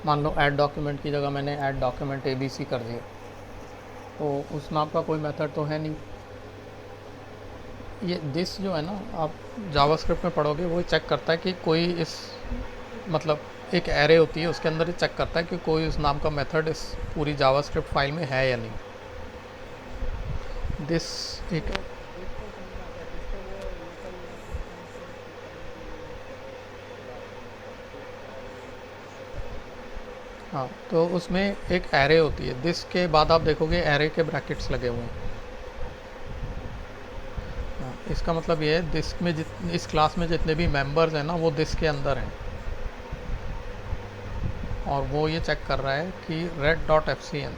Speaker 1: मान लो ऐड डॉक्यूमेंट की जगह मैंने ऐड डॉक्यूमेंट ABC कर दिया, तो उस नाम का कोई मेथड तो है नहीं। ये दिस जो है ना, आप जावास्क्रिप्ट में पढ़ोगे वो चेक करता है कि कोई इस मतलब एक एरे होती है, उसके अंदर ये चेक करता है कि कोई उस नाम का मेथड इस पूरी जावास्क्रिप्ट फाइल में है या नहीं। दिस एक
Speaker 2: वो दिस तो समझ में आता है, दिस तो वो लोकल एप्लीकेशन से पिक करने के लिए यूज़ करते हैं, बात दिस फाइल ऐसा करके।
Speaker 1: हाँ, तो उसमें एक एरे होती है, दिस के बाद आप देखोगे एरे के ब्रैकेट्स लगे हुए हैं। हाँ, इसका मतलब ये है दिस में इस क्लास में जितने भी मेंबर्स हैं ना, वो दिस के अंदर हैं, और वो ये चेक कर रहा है कि red डॉट fcn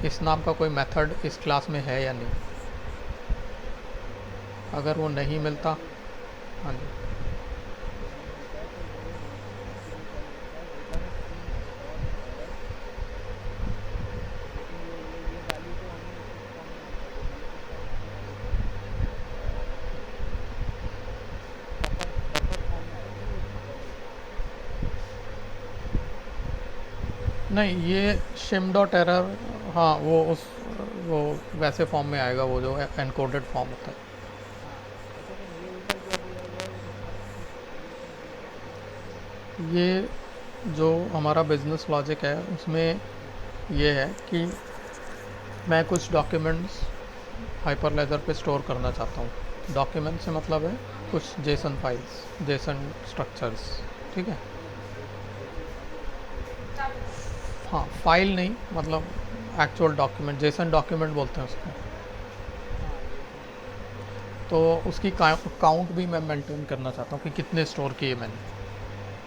Speaker 1: इस नाम का कोई मेथड इस क्लास में है या नहीं। अगर वो नहीं मिलता,
Speaker 2: ये
Speaker 1: हाँ जी,
Speaker 2: नहीं मिलता है तो वो बेसिकली क्या करता है, रिटर्न स्ट्रिंग डॉट एरर। लेकिन ये वैल्यू तो हमें किस फॉर्म में आनी चाहिए, हमें किस फॉर्म में आनी चाहिए सर? बफर फॉर्म में आएगी ये वैल्यू।
Speaker 1: नहीं, ये शिम डॉट एरर, हाँ वो वैसे फॉर्म में आएगा, वो जो एनकोडेड फॉर्म होता है।
Speaker 2: हाँ, अच्छा तो ये ऊपर जो दिया हुआ है इसका ये क्या दिया है इसमें?
Speaker 1: ये जो हमारा बिजनेस लॉजिक है उसमें ये है कि मैं कुछ डॉक्यूमेंट्स हाइपरलेजर पे स्टोर करना चाहता हूँ। डॉक्यूमेंट से मतलब है कुछ जेसन फाइल्स, जेसन स्ट्रक्चर्स, ठीक है।
Speaker 2: जेसन फाइल मतलब जेसन डॉक्यूमेंट।
Speaker 1: हाँ, फाइल नहीं, मतलब एक्चुअल डॉक्यूमेंट, जेसन डॉक्यूमेंट बोलते हैं उसको।
Speaker 2: हाँ, जेसन डॉक्यूमेंट।
Speaker 1: तो उसकी काउंट भी मैं मेंटेन करना चाहता हूँ कि कितने स्टोर किए मैंने।
Speaker 2: ठीक है, तो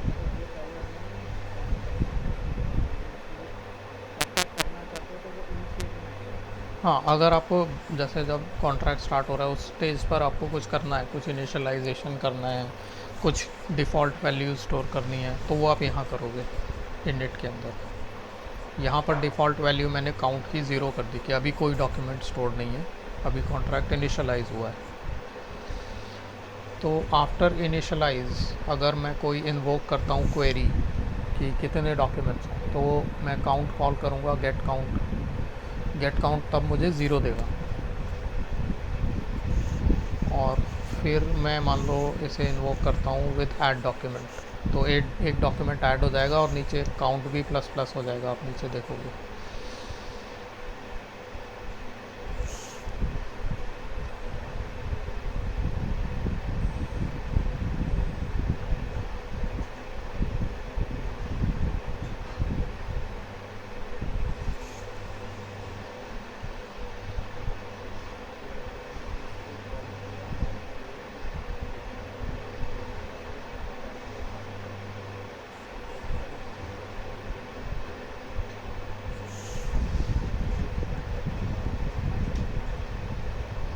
Speaker 2: मतलब ये पहले हमें काउंट करना है कि मैंने इसको कब तक करना चाहते हो, तो वो इनिशिएट में आएगा।
Speaker 1: हाँ, अगर आपको जैसे जब कॉन्ट्रैक्ट स्टार्ट हो रहा है उस स्टेज पर आपको कुछ करना है, कुछ इनिशियलाइजेशन करना है, कुछ डिफ़ॉल्ट वैल्यू स्टोर करनी है, तो वो आप यहाँ करोगे इनिट के अंदर। यहाँ पर डिफ़ॉल्ट वैल्यू मैंने काउंट की 0 कर दी कि अभी कोई डॉक्यूमेंट स्टोर नहीं है, अभी कॉन्ट्रैक्ट इनिशियलाइज़ हुआ है। तो आफ्टर इनिशियलाइज अगर मैं कोई इन्वोक करता हूँ क्वेरी कि कितने डॉक्यूमेंट्स हैं, तो मैं काउंट कॉल करूँगा गेट काउंट तब मुझे 0 देगा। और फिर मैं मान लो इसे इन्वोक करता हूँ विद ऐड डॉक्यूमेंट, तो एक डॉक्यूमेंट ऐड हो जाएगा और नीचे काउंट भी प्लस प्लस हो जाएगा, आप नीचे देखोगे।
Speaker 2: फिर मैंने इसको कॉल किया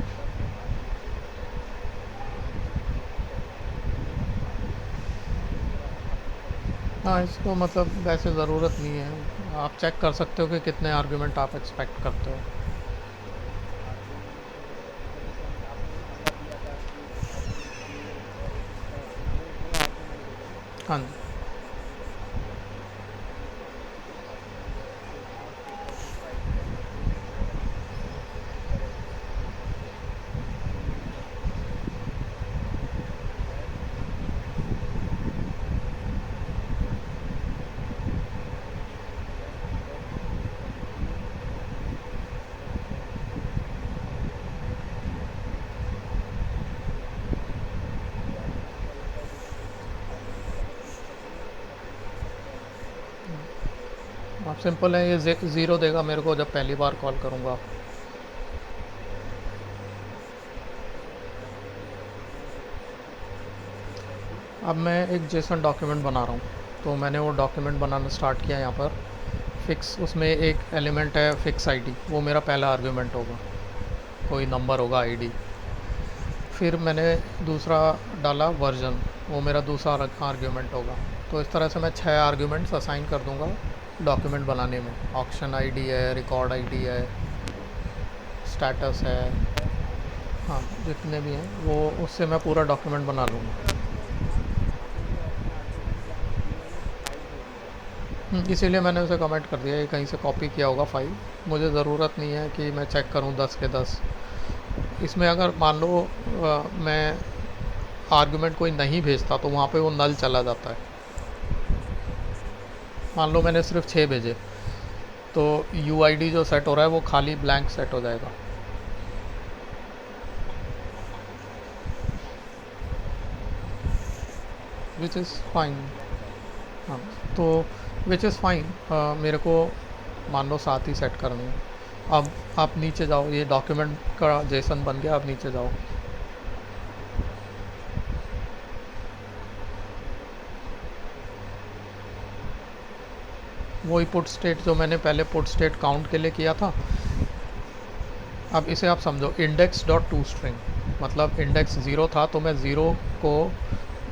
Speaker 2: बफर में पास किया, फिर अब अपने तरीके से
Speaker 1: हाँ, इसको मतलब वैसे ज़रूरत नहीं है, आप चेक कर सकते हो कि कितने आर्गुमेंट आप एक्सपेक्ट करते हो।
Speaker 2: आर्ग्यूमेंट, अच्छा जैसे हम आपने जो नंबर दिया था कि 1000 और एक स्टार, तो वो आर्ग्यूमेंट होगा ना?
Speaker 1: हाँ जी।
Speaker 2: फिर marks equal to 5 add. Get document from queue, get equal होता है जैसे कोई फाइल में कलर चेंज करनी है तो कलर चेंज कर सकता है।
Speaker 1: आप सिंपल है, ये 0 देगा मेरे को जब पहली बार कॉल करूँगा। अब मैं एक जेसन डॉक्यूमेंट बना रहा हूँ, तो मैंने वो डॉक्यूमेंट बनाना स्टार्ट किया यहाँ पर। फिक्स उसमें एक एलिमेंट है फिक्स आईडी, वो मेरा पहला आर्गुमेंट होगा, कोई नंबर होगा आईडी। फिर मैंने दूसरा डाला वर्जन, वो मेरा दूसरा आर्ग्यूमेंट होगा। तो इस तरह से मैं 6 आर्ग्यूमेंट्स असाइन कर दूंगा डॉक्यूमेंट बनाने में। ऑक्शन आईडी है, रिकॉर्ड आईडी है, स्टेटस है, हाँ जितने भी हैं वो, उससे मैं पूरा डॉक्यूमेंट बना लूँगा।
Speaker 2: आपने जो अपने आर्ग्यूमेंट जहाँ पे दिए हैं वो 5 दे दिए हैं।
Speaker 1: इसीलिए मैंने उसे कमेंट कर दिया, ये कहीं से कॉपी किया होगा फाइल, मुझे ज़रूरत नहीं है कि मैं चेक करूँ 10 के 10। इसमें अगर मान लो मैं आर्गुमेंट कोई नहीं भेजता तो वहाँ पे वो नल चला जाता है। मान लो मैंने सिर्फ 6 भेजे तो यूआईडी जो सेट हो रहा है वो खाली ब्लैंक सेट हो जाएगा। Which is fine. हाँ, तो विच इज़ फाइन। मेरे को मान लो 7 ही सेट करनी है। अब आप नीचे जाओ, ये डॉक्यूमेंट का जेसन बन गया, अब नीचे जाओ। वही पुट स्टेट जो मैंने पहले पुट स्टेट काउंट के लिए किया था। अब इसे आप समझो इंडेक्स डॉट टू स्ट्रिंग, मतलब इंडेक्स 0 था तो मैं 0 को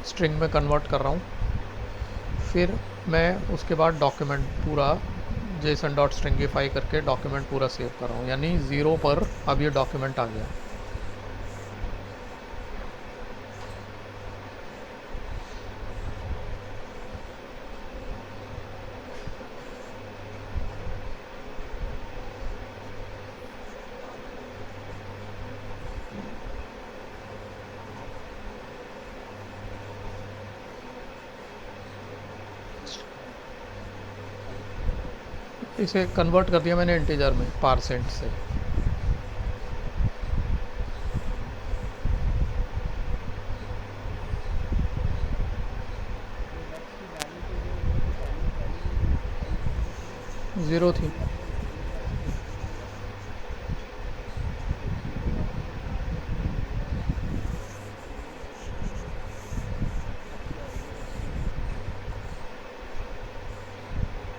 Speaker 1: स्ट्रिंग में कन्वर्ट कर रहा हूँ। फिर मैं उसके बाद डॉक्यूमेंट पूरा जेसन डॉट स्ट्रिंगिफाई करके डॉक्यूमेंट पूरा सेव कर रहा हूँ, यानी 0 पर अब ये डॉक्यूमेंट आ गया। इसे कन्वर्ट कर दिया मैंने इंटीजर में पारसेंट से।
Speaker 2: तो हेक्स की वैल्यू तो जो वो तो पहली पहली फाइल कितनी की थी?
Speaker 1: 0 थी।
Speaker 2: 0 वाली, 0 वाली तो कितनी देर बाद आई? तो 0 वाली कितनी देर बाद आई? ये अच्छा, ये स्ट्रिंग थी।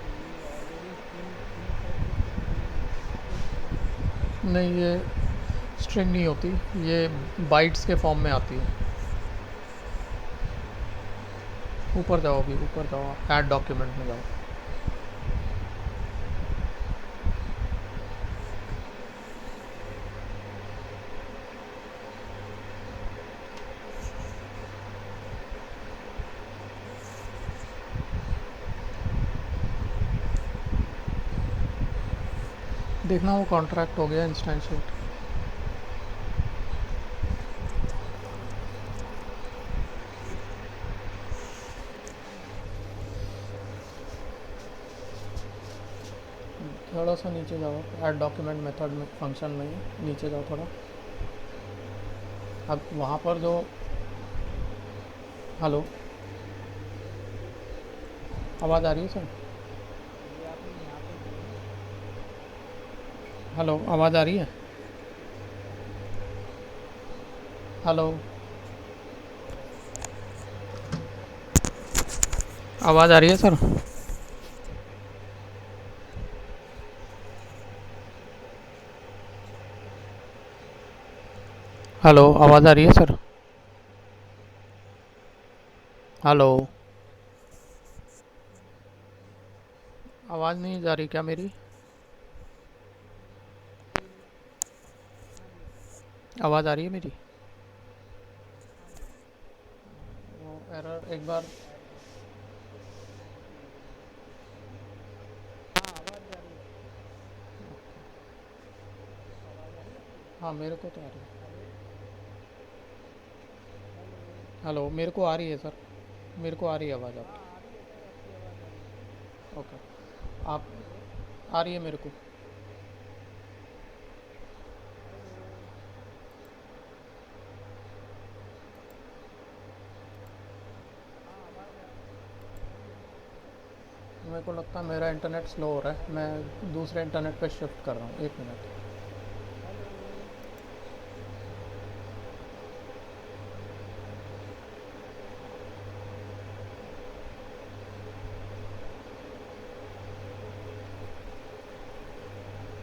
Speaker 2: तो ये ऑलरेडी स्ट्रिंग थी सेट, तो फिर ये यहाँ पे स्ट्रिंग कैसे आ गई?
Speaker 1: नहीं, ये स्ट्रिंग नहीं होती, ये बाइट्स के फॉर्म में आती है। ऊपर जाओ, अभी ऊपर जाओ, ऐड डॉक्यूमेंट में जाओ। देखना वो कॉन्ट्रैक्ट हो गया इंस्टेंशिएट। थोड़ा सा नीचे जाओ, ऐड डॉक्यूमेंट मेथड में फंक्शन में ही नीचे जाओ थोड़ा। अब वहाँ पर जो हेलो, आवाज़ आ रही है सर?
Speaker 2: ये आपने यहाँ पे दिए ना?
Speaker 1: हेलो, आवाज़ आ रही है? हेलो, आवाज़ आ रही है सर? हेलो, आवाज़ आ रही है सर? हेलो, आवाज़ नहीं जा रही क्या मेरी?
Speaker 2: हाँ जी,
Speaker 1: आवाज़ आ रही है मेरी?
Speaker 2: हाँ जी।
Speaker 1: वो एरर एक बार।
Speaker 2: ऐड हाँ, आवाज़ जा रही है। आवाज़ आ रही है आपको?
Speaker 1: हाँ, मेरे को तो आ रही है।
Speaker 2: Hello, hello.
Speaker 1: हेलो, मेरे को आ रही है सर, मेरे को आ रही है आवाज़
Speaker 2: हाँ,
Speaker 1: आपकी।
Speaker 2: आ रही है सर, आपकी आवाज़ आ रही है।
Speaker 1: ओके, आप
Speaker 2: हेलो,
Speaker 1: आ रही है मेरे को।
Speaker 2: हेलो। हाँ, आवाज़ आ रही है।
Speaker 1: मेरे को लगता है मेरा इंटरनेट स्लो हो रहा है, मैं दूसरे इंटरनेट पे शिफ्ट कर रहा हूँ, एक मिनट।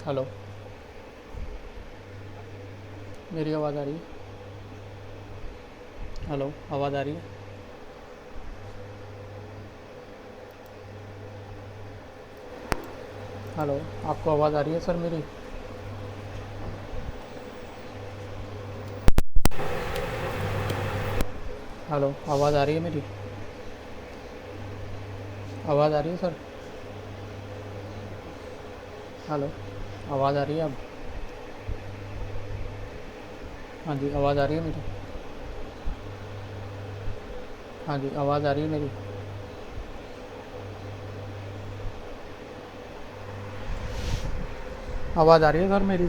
Speaker 2: हेलो।
Speaker 1: हेलो, मेरी आवाज़ आ रही है? हेलो, आवाज़ आ रही है? हेलो, आपको आवाज़ आ रही है सर मेरी? हेलो, आवाज़ आ रही है मेरी? आवाज़ आ रही है सर? हेलो, आवाज़ आ रही है अब? हाँ जी, आवाज़ आ रही है मेरी? हाँ जी, आवाज़ आ रही है मेरी? आवाज़ आ रही है सर मेरी?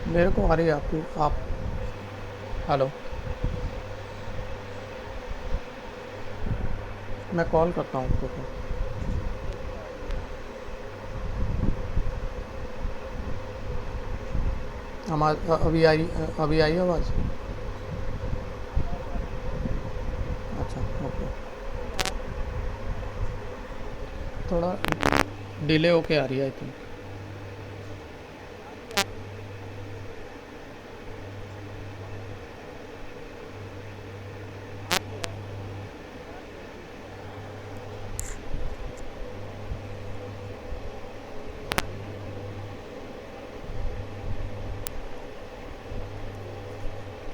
Speaker 1: मेरे को आ रही है आपकी। आप हेलो? मैं कॉल करता हूँ उसको फिर। अभी आई आवाज़? अच्छा, ओके। थोड़ा डिले होके आ रही है आई थिंक।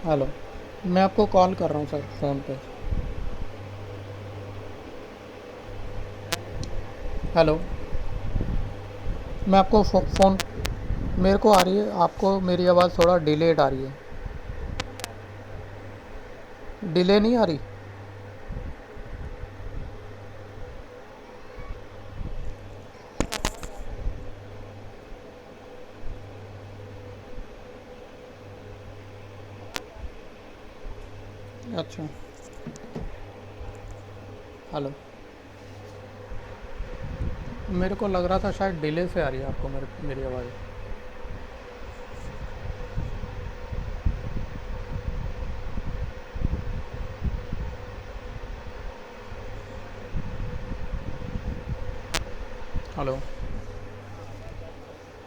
Speaker 1: हेलो? मैं आपको कॉल कर रहा हूँ सर फ़ोन पे। हेलो? मैं आपको फ़ोन, मेरे को आ रही है, आपको मेरी आवाज़ थोड़ा डिलेड आ रही है। डिले नहीं आ रही? अच्छा। हेलो? मेरे को लग रहा था शायद डिले से आ रही है आपको मेरी आवाज़। हेलो?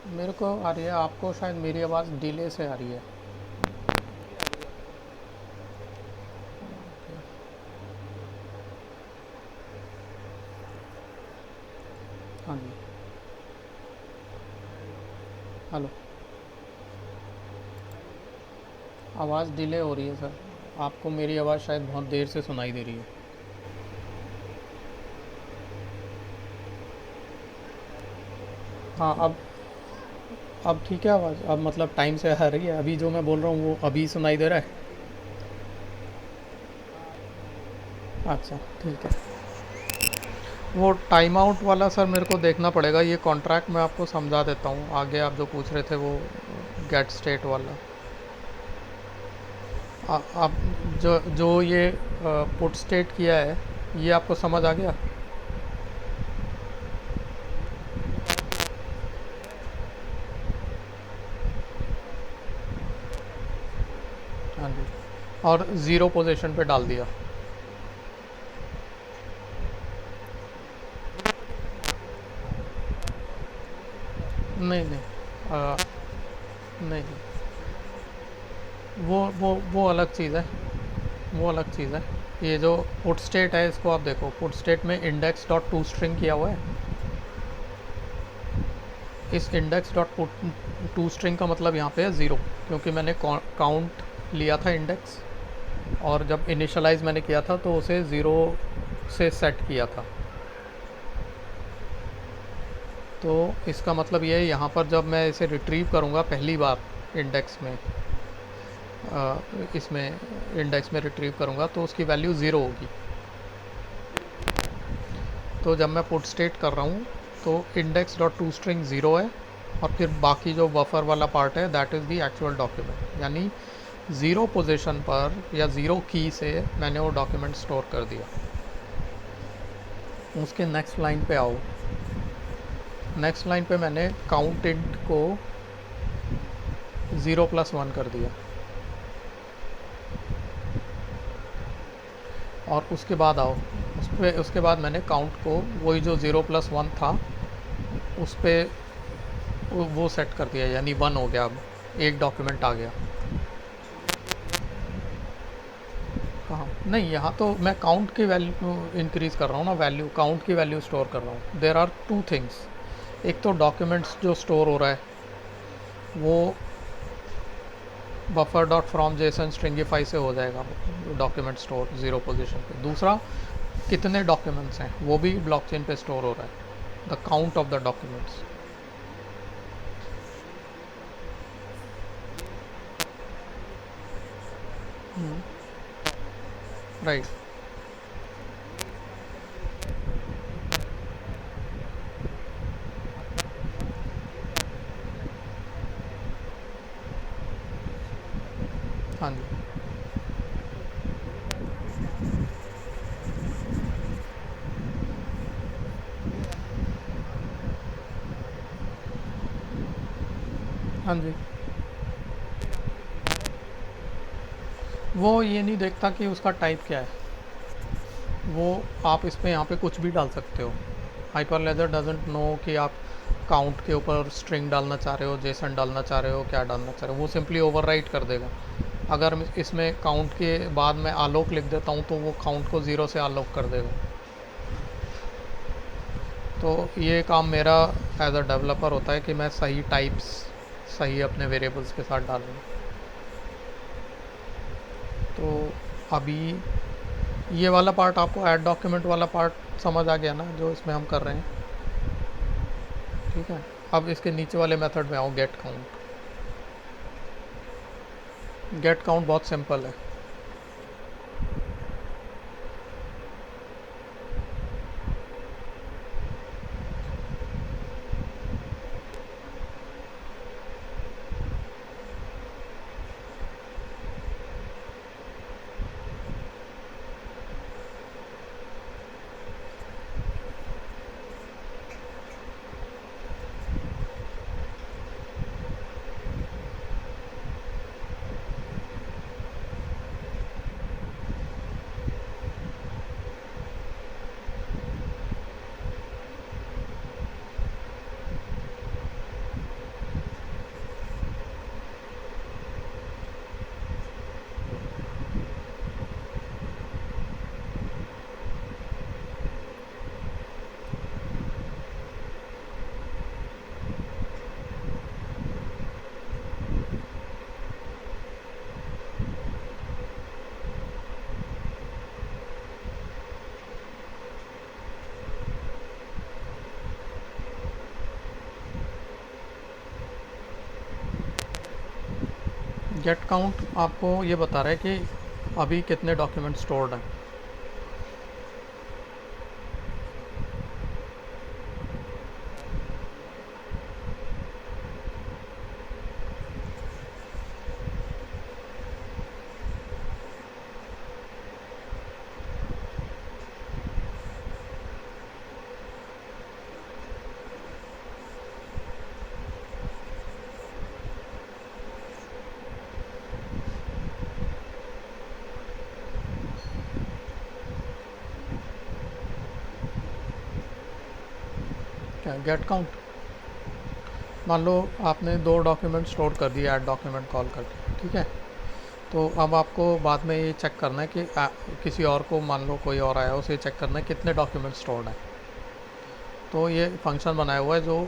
Speaker 1: मेरे को आ रही है, आपको शायद मेरी आवाज़ डिले से आ रही है। हाँ जी। हेलो? आवाज़ डिले हो रही है सर। आपको मेरी आवाज़ शायद बहुत देर से सुनाई दे रही है। हाँ, अब ठीक है आवाज़? अब मतलब टाइम से आ रही है? अभी जो मैं बोल रहा हूँ वो अभी सुनाई दे रहा है? अच्छा, ठीक है। वो टाइम आउट वाला सर मेरे को देखना पड़ेगा। ये कॉन्ट्रैक्ट मैं आपको समझा देता हूँ। आगे आप जो पूछ रहे थे वो गेट स्टेट वाला। आप जो जो ये पुट स्टेट किया है, ये आपको समझ आ गया? हाँ जी। और ज़ीरो पोजीशन पे डाल दिया? नहीं नहीं, नहीं वो अलग चीज़ है। वो अलग चीज़ है। ये जो पुट स्टेट है, इसको आप देखो, पुट स्टेट में इंडेक्स डॉट टू स्ट्रिंग किया हुआ है। इस index dot put to string का मतलब यहाँ पे है ज़ीरो, क्योंकि मैंने काउंट लिया था इंडेक्स, और जब इनिशियलाइज मैंने किया था तो उसे ज़ीरो से सेट किया था। तो इसका मतलब ये है, यहाँ पर जब मैं इसे रिट्रीव करूँगा पहली बार इंडेक्स में, इसमें इंडेक्स में रिट्रीव करूँगा तो उसकी वैल्यू ज़ीरो होगी। तो जब मैं पुट स्टेट कर रहा हूँ तो index dot to string zero है, और फिर बाकी जो बफर वाला पार्ट है that is the actual document, यानी ज़ीरो पोजीशन पर या ज़ीरो की से मैंने वो डॉक्यूमेंट स्टोर कर दिया। उसके नेक्स्ट लाइन पे आओ। नेक्स्ट लाइन पे मैंने काउंट इंट को ज़ीरो प्लस वन कर दिया, और उसके बाद आओ, उसके बाद मैंने काउंट को वही जो ज़ीरो प्लस वन था उस पर वो सेट कर दिया, यानी वन हो गया। अब एक डॉक्यूमेंट आ गया। कहाँ? नहीं, यहाँ तो मैं काउंट की वैल्यू इंक्रीज़ कर रहा हूँ ना, वैल्यू काउंट की वैल्यू स्टोर कर रहा हूँ। There are two things. एक तो डॉक्यूमेंट्स जो स्टोर हो रहा है वो buffer dot from JSON stringify से हो जाएगा डॉक्यूमेंट स्टोर ज़ीरो पोजीशन पे। दूसरा, कितने डॉक्यूमेंट्स हैं वो भी ब्लॉकचेन पे स्टोर हो रहा है, the count of the documents. Right.
Speaker 2: ये इसका मतलब ये हो गया कि एक वैल्यू है आपके पास, आप बस वहाँ से जो डॉक्यूमेंट स्टोर करना है,
Speaker 1: हाँ जी।
Speaker 2: तो वो वैल्यू जो पास करोगे तो वो डॉक्यूमेंट जो है वो ऑटोमेटिकली आपके पास वहाँ पे स्टोर हो जाएगा।
Speaker 1: हाँ जी।
Speaker 2: तो फिर हमें ये दोबारा क्रिएट करना पड़ेगा।
Speaker 1: वो ये नहीं देखता कि उसका टाइप क्या है, वो आप इस पे यहाँ पे कुछ भी डाल सकते हो। हाइपरलेजर डजंट नो कि आप काउंट के ऊपर स्ट्रिंग डालना चाह रहे हो, जेसन डालना चाह रहे हो, क्या डालना चाह रहे हो, वो सिंपली ओवरराइट कर देगा। अगर इसमें काउंट के बाद मैं आलोक लिख देता हूँ तो वो काउंट को ज़ीरो से आलोक कर देगा। तो ये काम मेरा एज अ डेवलपर होता है कि मैं सही टाइप्स सही अपने वेरिएबल्स के साथ डालूँ। तो अभी ये वाला पार्ट आपको ऐड डॉक्यूमेंट वाला पार्ट समझ आ गया ना, जो इसमें हम कर रहे हैं। ठीक है, अब इसके नीचे वाले मेथड में आओ, गेट काउंट। गेट काउंट बहुत सिंपल है। गेट काउंट आपको ये बता रहा है कि अभी कितने डॉक्यूमेंट स्टोर्ड हैं।
Speaker 2: और ये कितना है?
Speaker 1: क्या गेट काउंट? मान लो आपने 2 डॉक्यूमेंट स्टोर कर दिए ऐड डॉक्यूमेंट कॉल करके, ठीक है। तो अब आपको बाद में ये चेक करना है कि किसी और को, मान लो कोई और आया, उसे चेक करना है कितने डॉक्यूमेंट स्टोर्ड हैं। तो ये फंक्शन बनाया हुआ है जो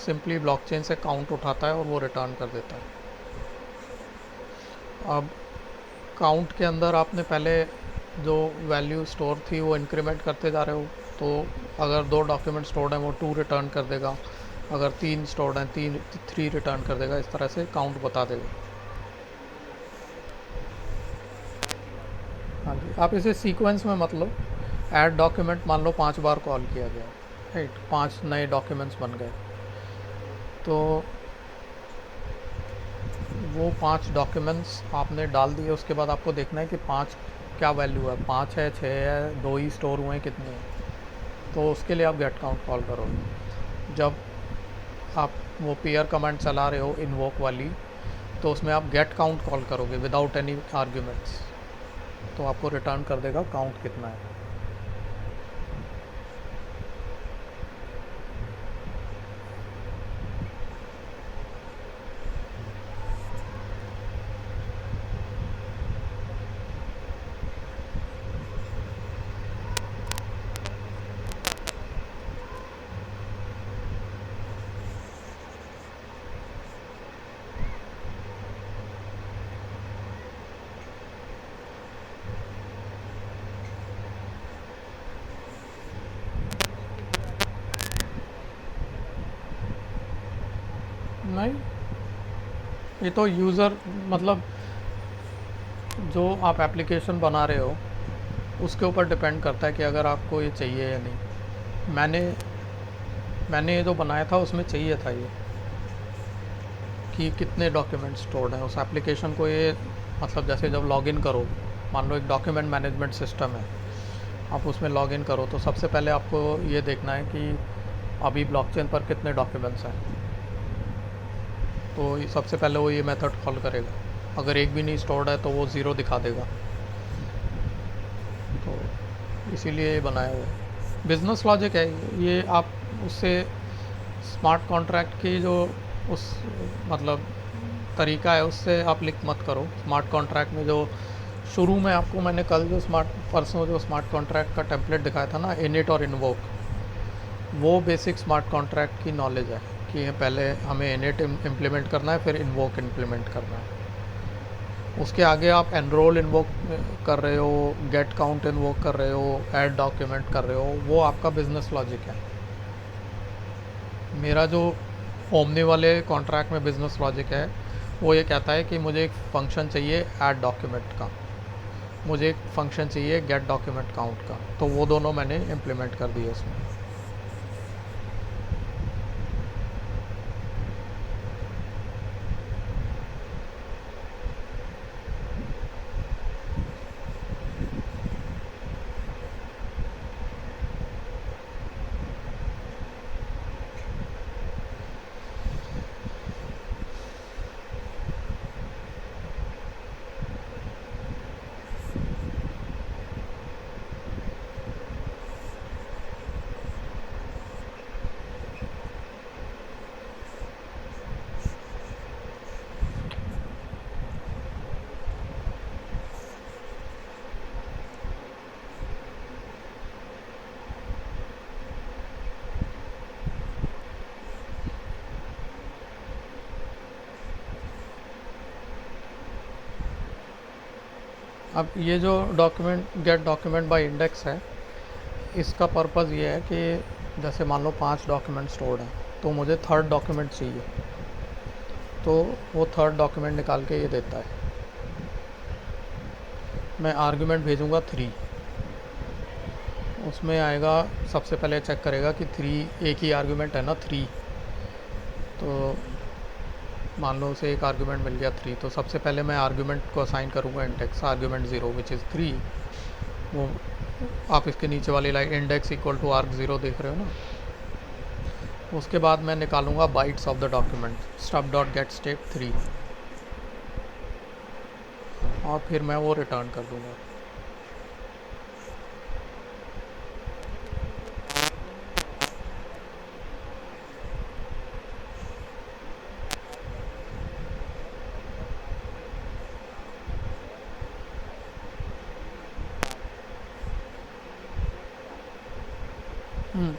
Speaker 1: सिंपली ब्लॉकचेन से काउंट उठाता है और वो रिटर्न कर देता है। अब काउंट के अंदर आपने पहले जो वैल्यू स्टोर थी वो इंक्रीमेंट करते जा रहे हो, तो अगर 2 डॉक्यूमेंट स्टोर्ड हैं वो 2 रिटर्न कर देगा, अगर 3 स्टोर्ड हैं 3 रिटर्न कर देगा, इस तरह से काउंट बता देगा।
Speaker 2: तो ये तो पहले डॉक्यूमेंट है, बाद की बात कर रहे हैं।
Speaker 1: हाँ जी, आप इसे सीक्वेंस में मत लो। ऐड डॉक्यूमेंट मान लो 5 बार कॉल किया गया, राइट, 5 नए डॉक्यूमेंट्स बन गए। तो वो 5 डॉक्यूमेंट्स आपने डाल दिए, उसके बाद आपको देखना है कि 5 क्या वैल्यू है, 5 है, 6 है, 2 ही स्टोर हुए हैं, कितने हैं। तो उसके लिए आप गेट काउंट कॉल करोगे। जब आप वो पेयर कमांड चला रहे हो इन्वोक वाली, तो उसमें आप गेट काउंट कॉल करोगे विदाउट एनी आर्ग्यूमेंट्स, तो आपको रिटर्न कर देगा काउंट कितना है।
Speaker 2: अगर मैं इसको दोबारा रन करूँ, तो इसमें ये आएगा कि आपने गलत अकाउंट डाला है।
Speaker 1: नहीं, ये तो यूज़र, मतलब जो आप एप्लीकेशन बना रहे हो उसके ऊपर डिपेंड करता है कि अगर आपको ये चाहिए या नहीं। मैंने ये जो बनाया था उसमें चाहिए था ये कि कितने डॉक्यूमेंट स्टोर्ड हैं उस एप्लीकेशन को। ये मतलब जैसे जब लॉगिन करो, मान लो एक डॉक्यूमेंट मैनेजमेंट सिस्टम है, आप उसमें लॉगिन करो तो सबसे पहले आपको ये देखना है कि अभी ब्लॉकचेन पर कितने डॉक्यूमेंट्स हैं। तो सबसे पहले वो ये मेथड कॉल करेगा, अगर एक भी नहीं स्टोर्ड है तो वो ज़ीरो दिखा देगा। तो इसीलिए ये बनाया हुआ है, बिजनेस लॉजिक है ये। आप उससे स्मार्ट कॉन्ट्रैक्ट की जो उस मतलब तरीका है उससे आप लिंक मत करो। स्मार्ट कॉन्ट्रैक्ट में जो शुरू में आपको मैंने कल जो परसों जो स्मार्ट कॉन्ट्रैक्ट का टेम्पलेट दिखाया था ना, इनिट और इन्वोक, वो बेसिक स्मार्ट कॉन्ट्रैक्ट की नॉलेज है कि पहले हमें इनिट इम्प्लीमेंट करना है, फिर इन्वोक इम्प्लीमेंट करना है। उसके आगे आप एनरोल इन्वोक कर रहे हो, गेट काउंट इन्वोक कर रहे हो, ऐड डॉक्यूमेंट कर रहे हो, वो आपका बिजनेस लॉजिक है। मेरा जो ओमनी वाले कॉन्ट्रैक्ट में बिजनेस लॉजिक है वो ये कहता है कि मुझे एक फंक्शन चाहिए ऐड डॉक्यूमेंट का, मुझे एक फंक्शन चाहिए गेट डॉक्यूमेंट काउंट का, तो वो दोनों मैंने इम्प्लीमेंट कर दिए उसमें। अब ये जो document gate document by index है, इसका पर्पज़ ये है कि जैसे मान लो 5 डॉक्यूमेंट स्टोर्ड हैं तो मुझे थर्ड डॉक्यूमेंट चाहिए, तो वो थर्ड डॉक्यूमेंट निकाल के ये देता है। मैं आर्गुमेंट भेजूँगा 3, उसमें आएगा सबसे पहले चेक करेगा कि 3 एक ही आर्गुमेंट है ना 3, तो मान लो उसे एक आर्गुमेंट मिल गया 3, तो सबसे पहले मैं आर्गुमेंट को असाइन करूँगा इंडेक्स आर्गुमेंट 0 विच इज़ 3। वो आप इसके नीचे वाली लाइन इंडेक्स इक्वल टू आर्ग 0 देख रहे हो ना। उसके बाद मैं निकालूंगा bytes of the document stub dot gate step 3, और फिर मैं वो रिटर्न कर दूंगा। हम्म,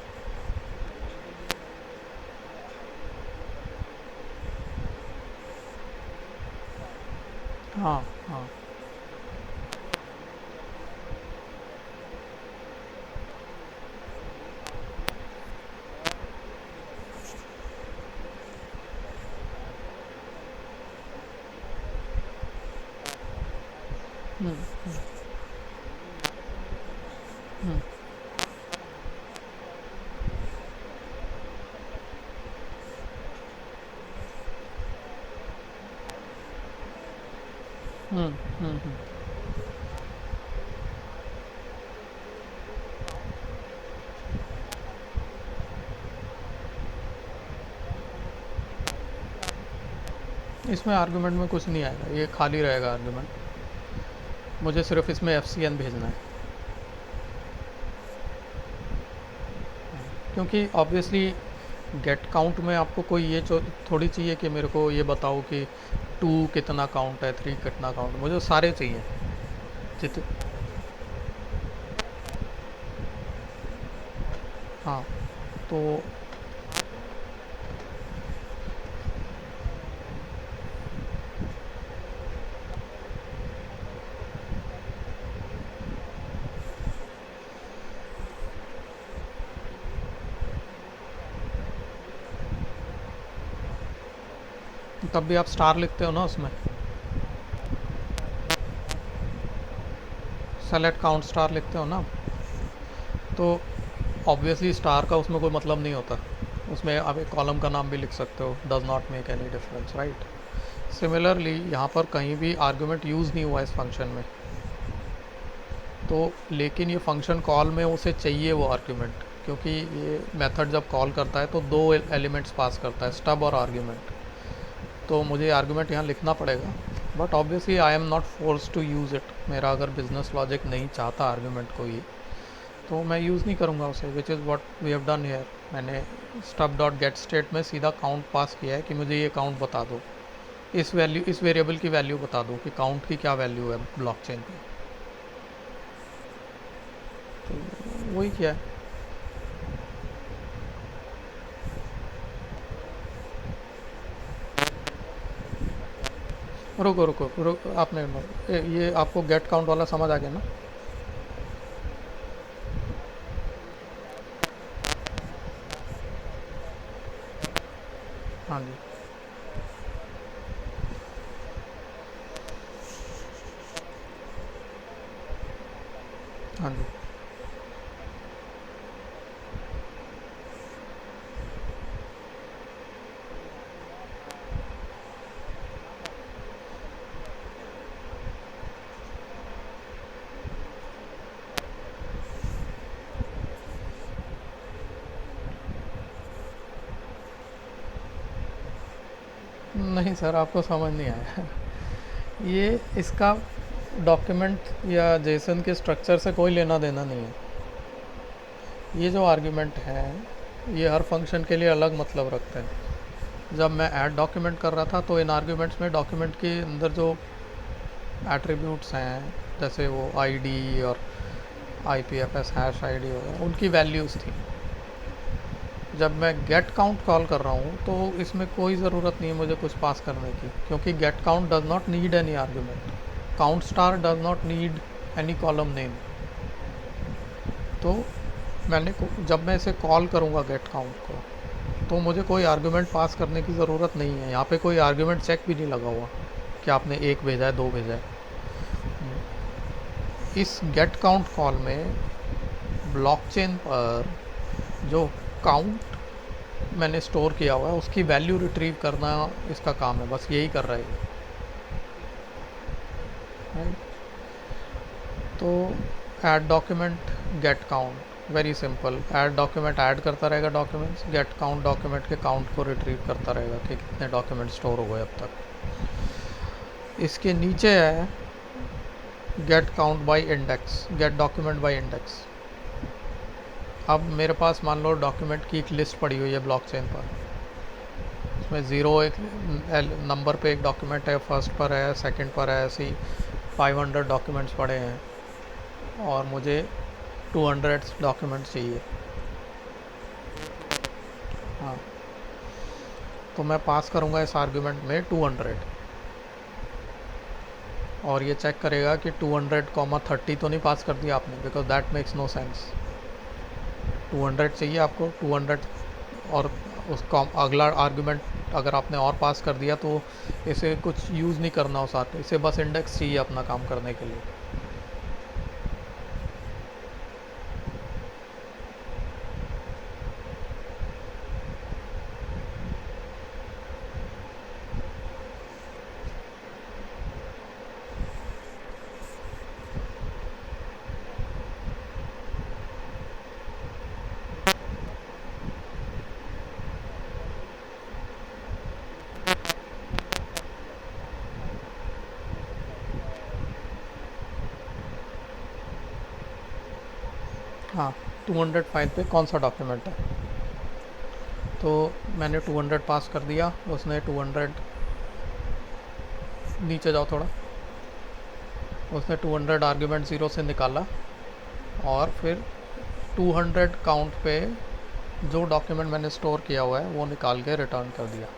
Speaker 1: हाँ हाँ। हम्म हम्म हम्म हम्म हम्म। इसमें आर्गुमेंट में कुछ नहीं आएगा, ये खाली रहेगा आर्गुमेंट। मुझे सिर्फ इसमें FCN भेजना है, क्योंकि ऑब्वियसली गेट काउंट में आपको कोई ये थोड़ी चाहिए कि मेरे को ये बताओ कि 2 कितना काउंट है, 3 कितना काउंट, मुझे सारे चाहिए जित हाँ। तो तब भी आप स्टार लिखते हो ना उसमें। सेलेक्ट काउंट स्टार लिखते हो ना, तो ऑब्वियसली स्टार का उसमें कोई मतलब नहीं होता, उसमें आप एक कॉलम का नाम भी लिख सकते हो, does not make any difference, right. Similarly यहाँ पर कहीं भी आर्गुमेंट यूज़ नहीं हुआ इस फंक्शन में, तो लेकिन ये फंक्शन कॉल में उसे चाहिए वो आर्गुमेंट, क्योंकि ये मेथड जब कॉल करता है तो दो एलिमेंट्स पास करता है, स्टब और आर्गुमेंट, तो मुझे आर्गुमेंट यहाँ लिखना पड़ेगा। But obviously I am not force to use it, मेरा अगर बिजनेस लॉजिक नहीं चाहता आर्गुमेंट को ही, तो मैं यूज़ नहीं करूँगा उसे, which is what we have done here. मैंने स्टब डॉट गेट स्टेट में सीधा काउंट पास किया है कि मुझे ये काउंट बता दो, इस वेरिएबल की वैल्यू बता दो कि काउंट की क्या वैल्यू है ब्लॉकचेन पे, तो वही किया है। रुको रुको रुको, आपने ये आपको गेट काउंट वाला समझ आ गया ना? हाँ जी, हाँ जी। नहीं सर, आपको समझ नहीं आया। ये इसका डॉक्यूमेंट या जेसन के स्ट्रक्चर से कोई लेना देना नहीं है। ये जो आर्ग्यूमेंट है ये हर फंक्शन के लिए अलग मतलब रखते हैं। जब मैं ऐड डॉक्यूमेंट कर रहा था तो इन आर्ग्यूमेंट्स में डॉक्यूमेंट के अंदर जो एट्रीब्यूट्स हैं, जैसे वो आईडी और आईपीएफएस हैश आईडी वगैरह, उनकी वैल्यूज़ थी। जब मैं गेट काउंट कॉल कर रहा हूँ तो इसमें कोई ज़रूरत नहीं है मुझे कुछ पास करने की, क्योंकि gate count does not need any argument, count star does not need any column name. तो जब मैं इसे कॉल करूँगा गेट काउंट को, तो मुझे कोई आर्ग्यूमेंट पास करने की ज़रूरत नहीं है। यहाँ पे कोई आर्ग्यूमेंट चेक भी नहीं लगा हुआ कि आपने एक भेजा है, दो भेजा है। इस गेट काउंट कॉल में ब्लॉकचेन पर जो काउंट मैंने स्टोर किया हुआ है उसकी वैल्यू रिट्रीव करना इसका काम है, बस यही कर रहा है ये, राइट। तो add document gate count, very simple. Add document add करता रहेगा डॉक्यूमेंट्स, गेट काउंट डॉक्यूमेंट के काउंट को रिट्रीव करता रहेगा कि कितने डॉक्यूमेंट स्टोर हो गए अब तक। इसके नीचे है get count by index, get document by index. अब मेरे पास मान लो डॉक्यूमेंट की एक लिस्ट पड़ी हुई है ब्लॉकचेन पर, उसमें ज़ीरो एक नंबर पे एक डॉक्यूमेंट है, फर्स्ट पर है, सेकंड पर है, ऐसे ही 500 डॉक्यूमेंट्स पड़े हैं और मुझे 200 डॉक्यूमेंट्स चाहिए। हाँ, तो मैं पास करूँगा इस आर्ग्यूमेंट में 200, और ये चेक करेगा कि 200, 30 तो नहीं पास कर दिया आपने, because that makes no sense. 200 चाहिए आपको, 200, और उसका अगला आर्गुमेंट अगर आपने और पास कर दिया तो इसे कुछ यूज़ नहीं करना उस आर्ट, इसे बस इंडेक्स चाहिए अपना काम करने के लिए। हाँ, 200 फाइल पे कौन सा डॉक्यूमेंट है, तो मैंने 200 पास कर दिया, उसने 200, नीचे जाओ थोड़ा, उसने 200 आर्ग्यूमेंट ज़ीरो से निकाला और फिर 200 काउंट पे जो डॉक्यूमेंट मैंने स्टोर किया हुआ है वो निकाल के रिटर्न कर दिया।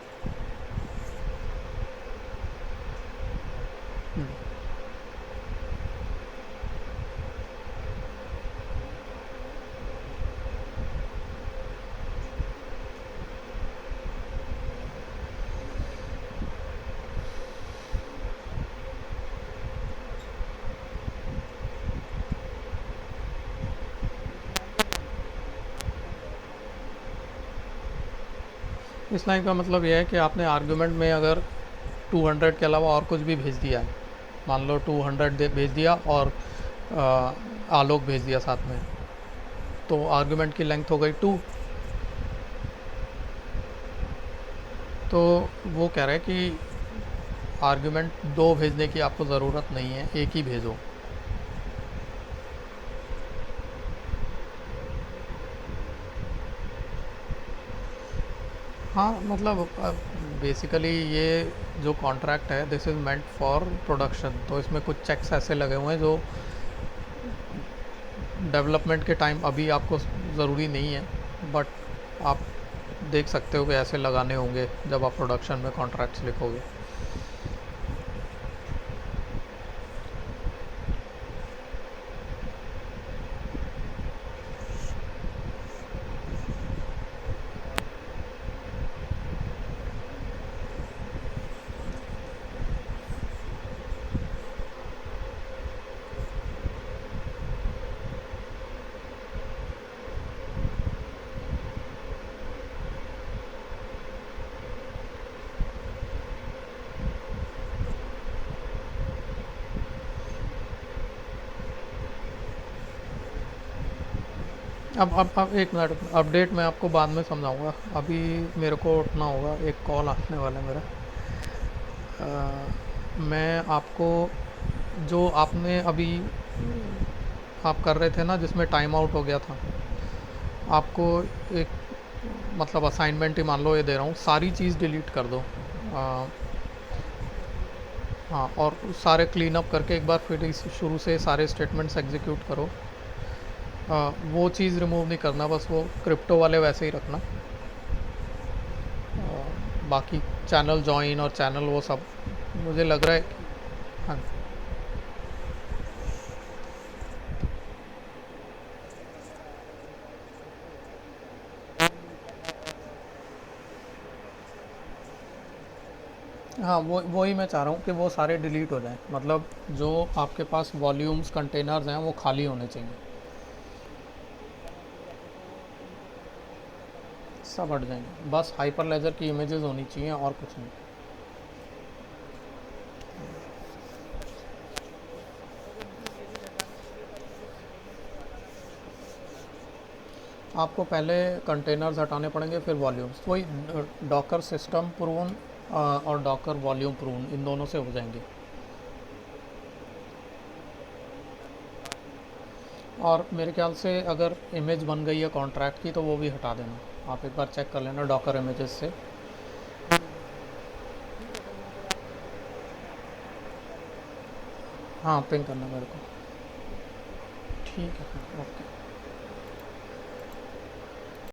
Speaker 1: इस लाइन का मतलब यह है कि आपने आर्गुमेंट में अगर 200 के अलावा और कुछ भी भेज दिया है, मान लो 200 भेज दिया और आलोक भेज दिया साथ में, तो आर्गुमेंट की लेंथ हो गई 2। तो वो कह रहे हैं कि आर्गुमेंट 2 भेजने की आपको ज़रूरत नहीं है, एक ही भेजो। हाँ मतलब बेसिकली ये जो कॉन्ट्रैक्ट है this is meant for production, तो इसमें कुछ चेक्स ऐसे लगे हुए हैं जो डेवलपमेंट के टाइम अभी आपको ज़रूरी नहीं है, बट आप देख सकते हो कि ऐसे लगाने होंगे जब आप प्रोडक्शन में कॉन्ट्रैक्ट्स लिखोगे। अब एक मिनट, अपडेट मैं आपको बाद में समझाऊंगा, अभी मेरे को उठना होगा, एक कॉल आने वाला है मेरा। मैं आपको जो आपने अभी आप कर रहे थे ना जिसमें टाइम आउट हो गया था, आपको एक मतलब असाइनमेंट ही मान लो ये दे रहा हूँ, सारी चीज़ डिलीट कर दो। आ, हाँ, और सारे क्लीन अप करके एक बार फिर शुरू से सारे स्टेटमेंट्स एग्जीक्यूट करो। वो चीज़ रिमूव नहीं करना, बस वो क्रिप्टो वाले वैसे ही रखना। बाकी चैनल जॉइन और चैनल वो सब मुझे लग रहा है हाँ। हाँ वो वही मैं चाह रहा हूँ कि वो सारे डिलीट हो जाएं, मतलब जो आपके पास वॉल्यूम्स कंटेनर्स हैं वो खाली होने चाहिए, सब हट जाएंगे, बस हाइपर लेजर की इमेजेस होनी चाहिए और कुछ नहीं। आपको पहले कंटेनर्स हटाने पड़ेंगे फिर वॉल्यूम्स, वही डॉकर सिस्टम प्रून और डॉकर वॉल्यूम प्रून, इन दोनों से हो जाएंगे। और मेरे ख्याल से अगर इमेज बन गई है कॉन्ट्रैक्ट की तो वो भी हटा देना, आप एक बार चेक कर लेना डॉकर इमेजेस से। हाँ पिंग करना मेरे को। ठीक है, ओके।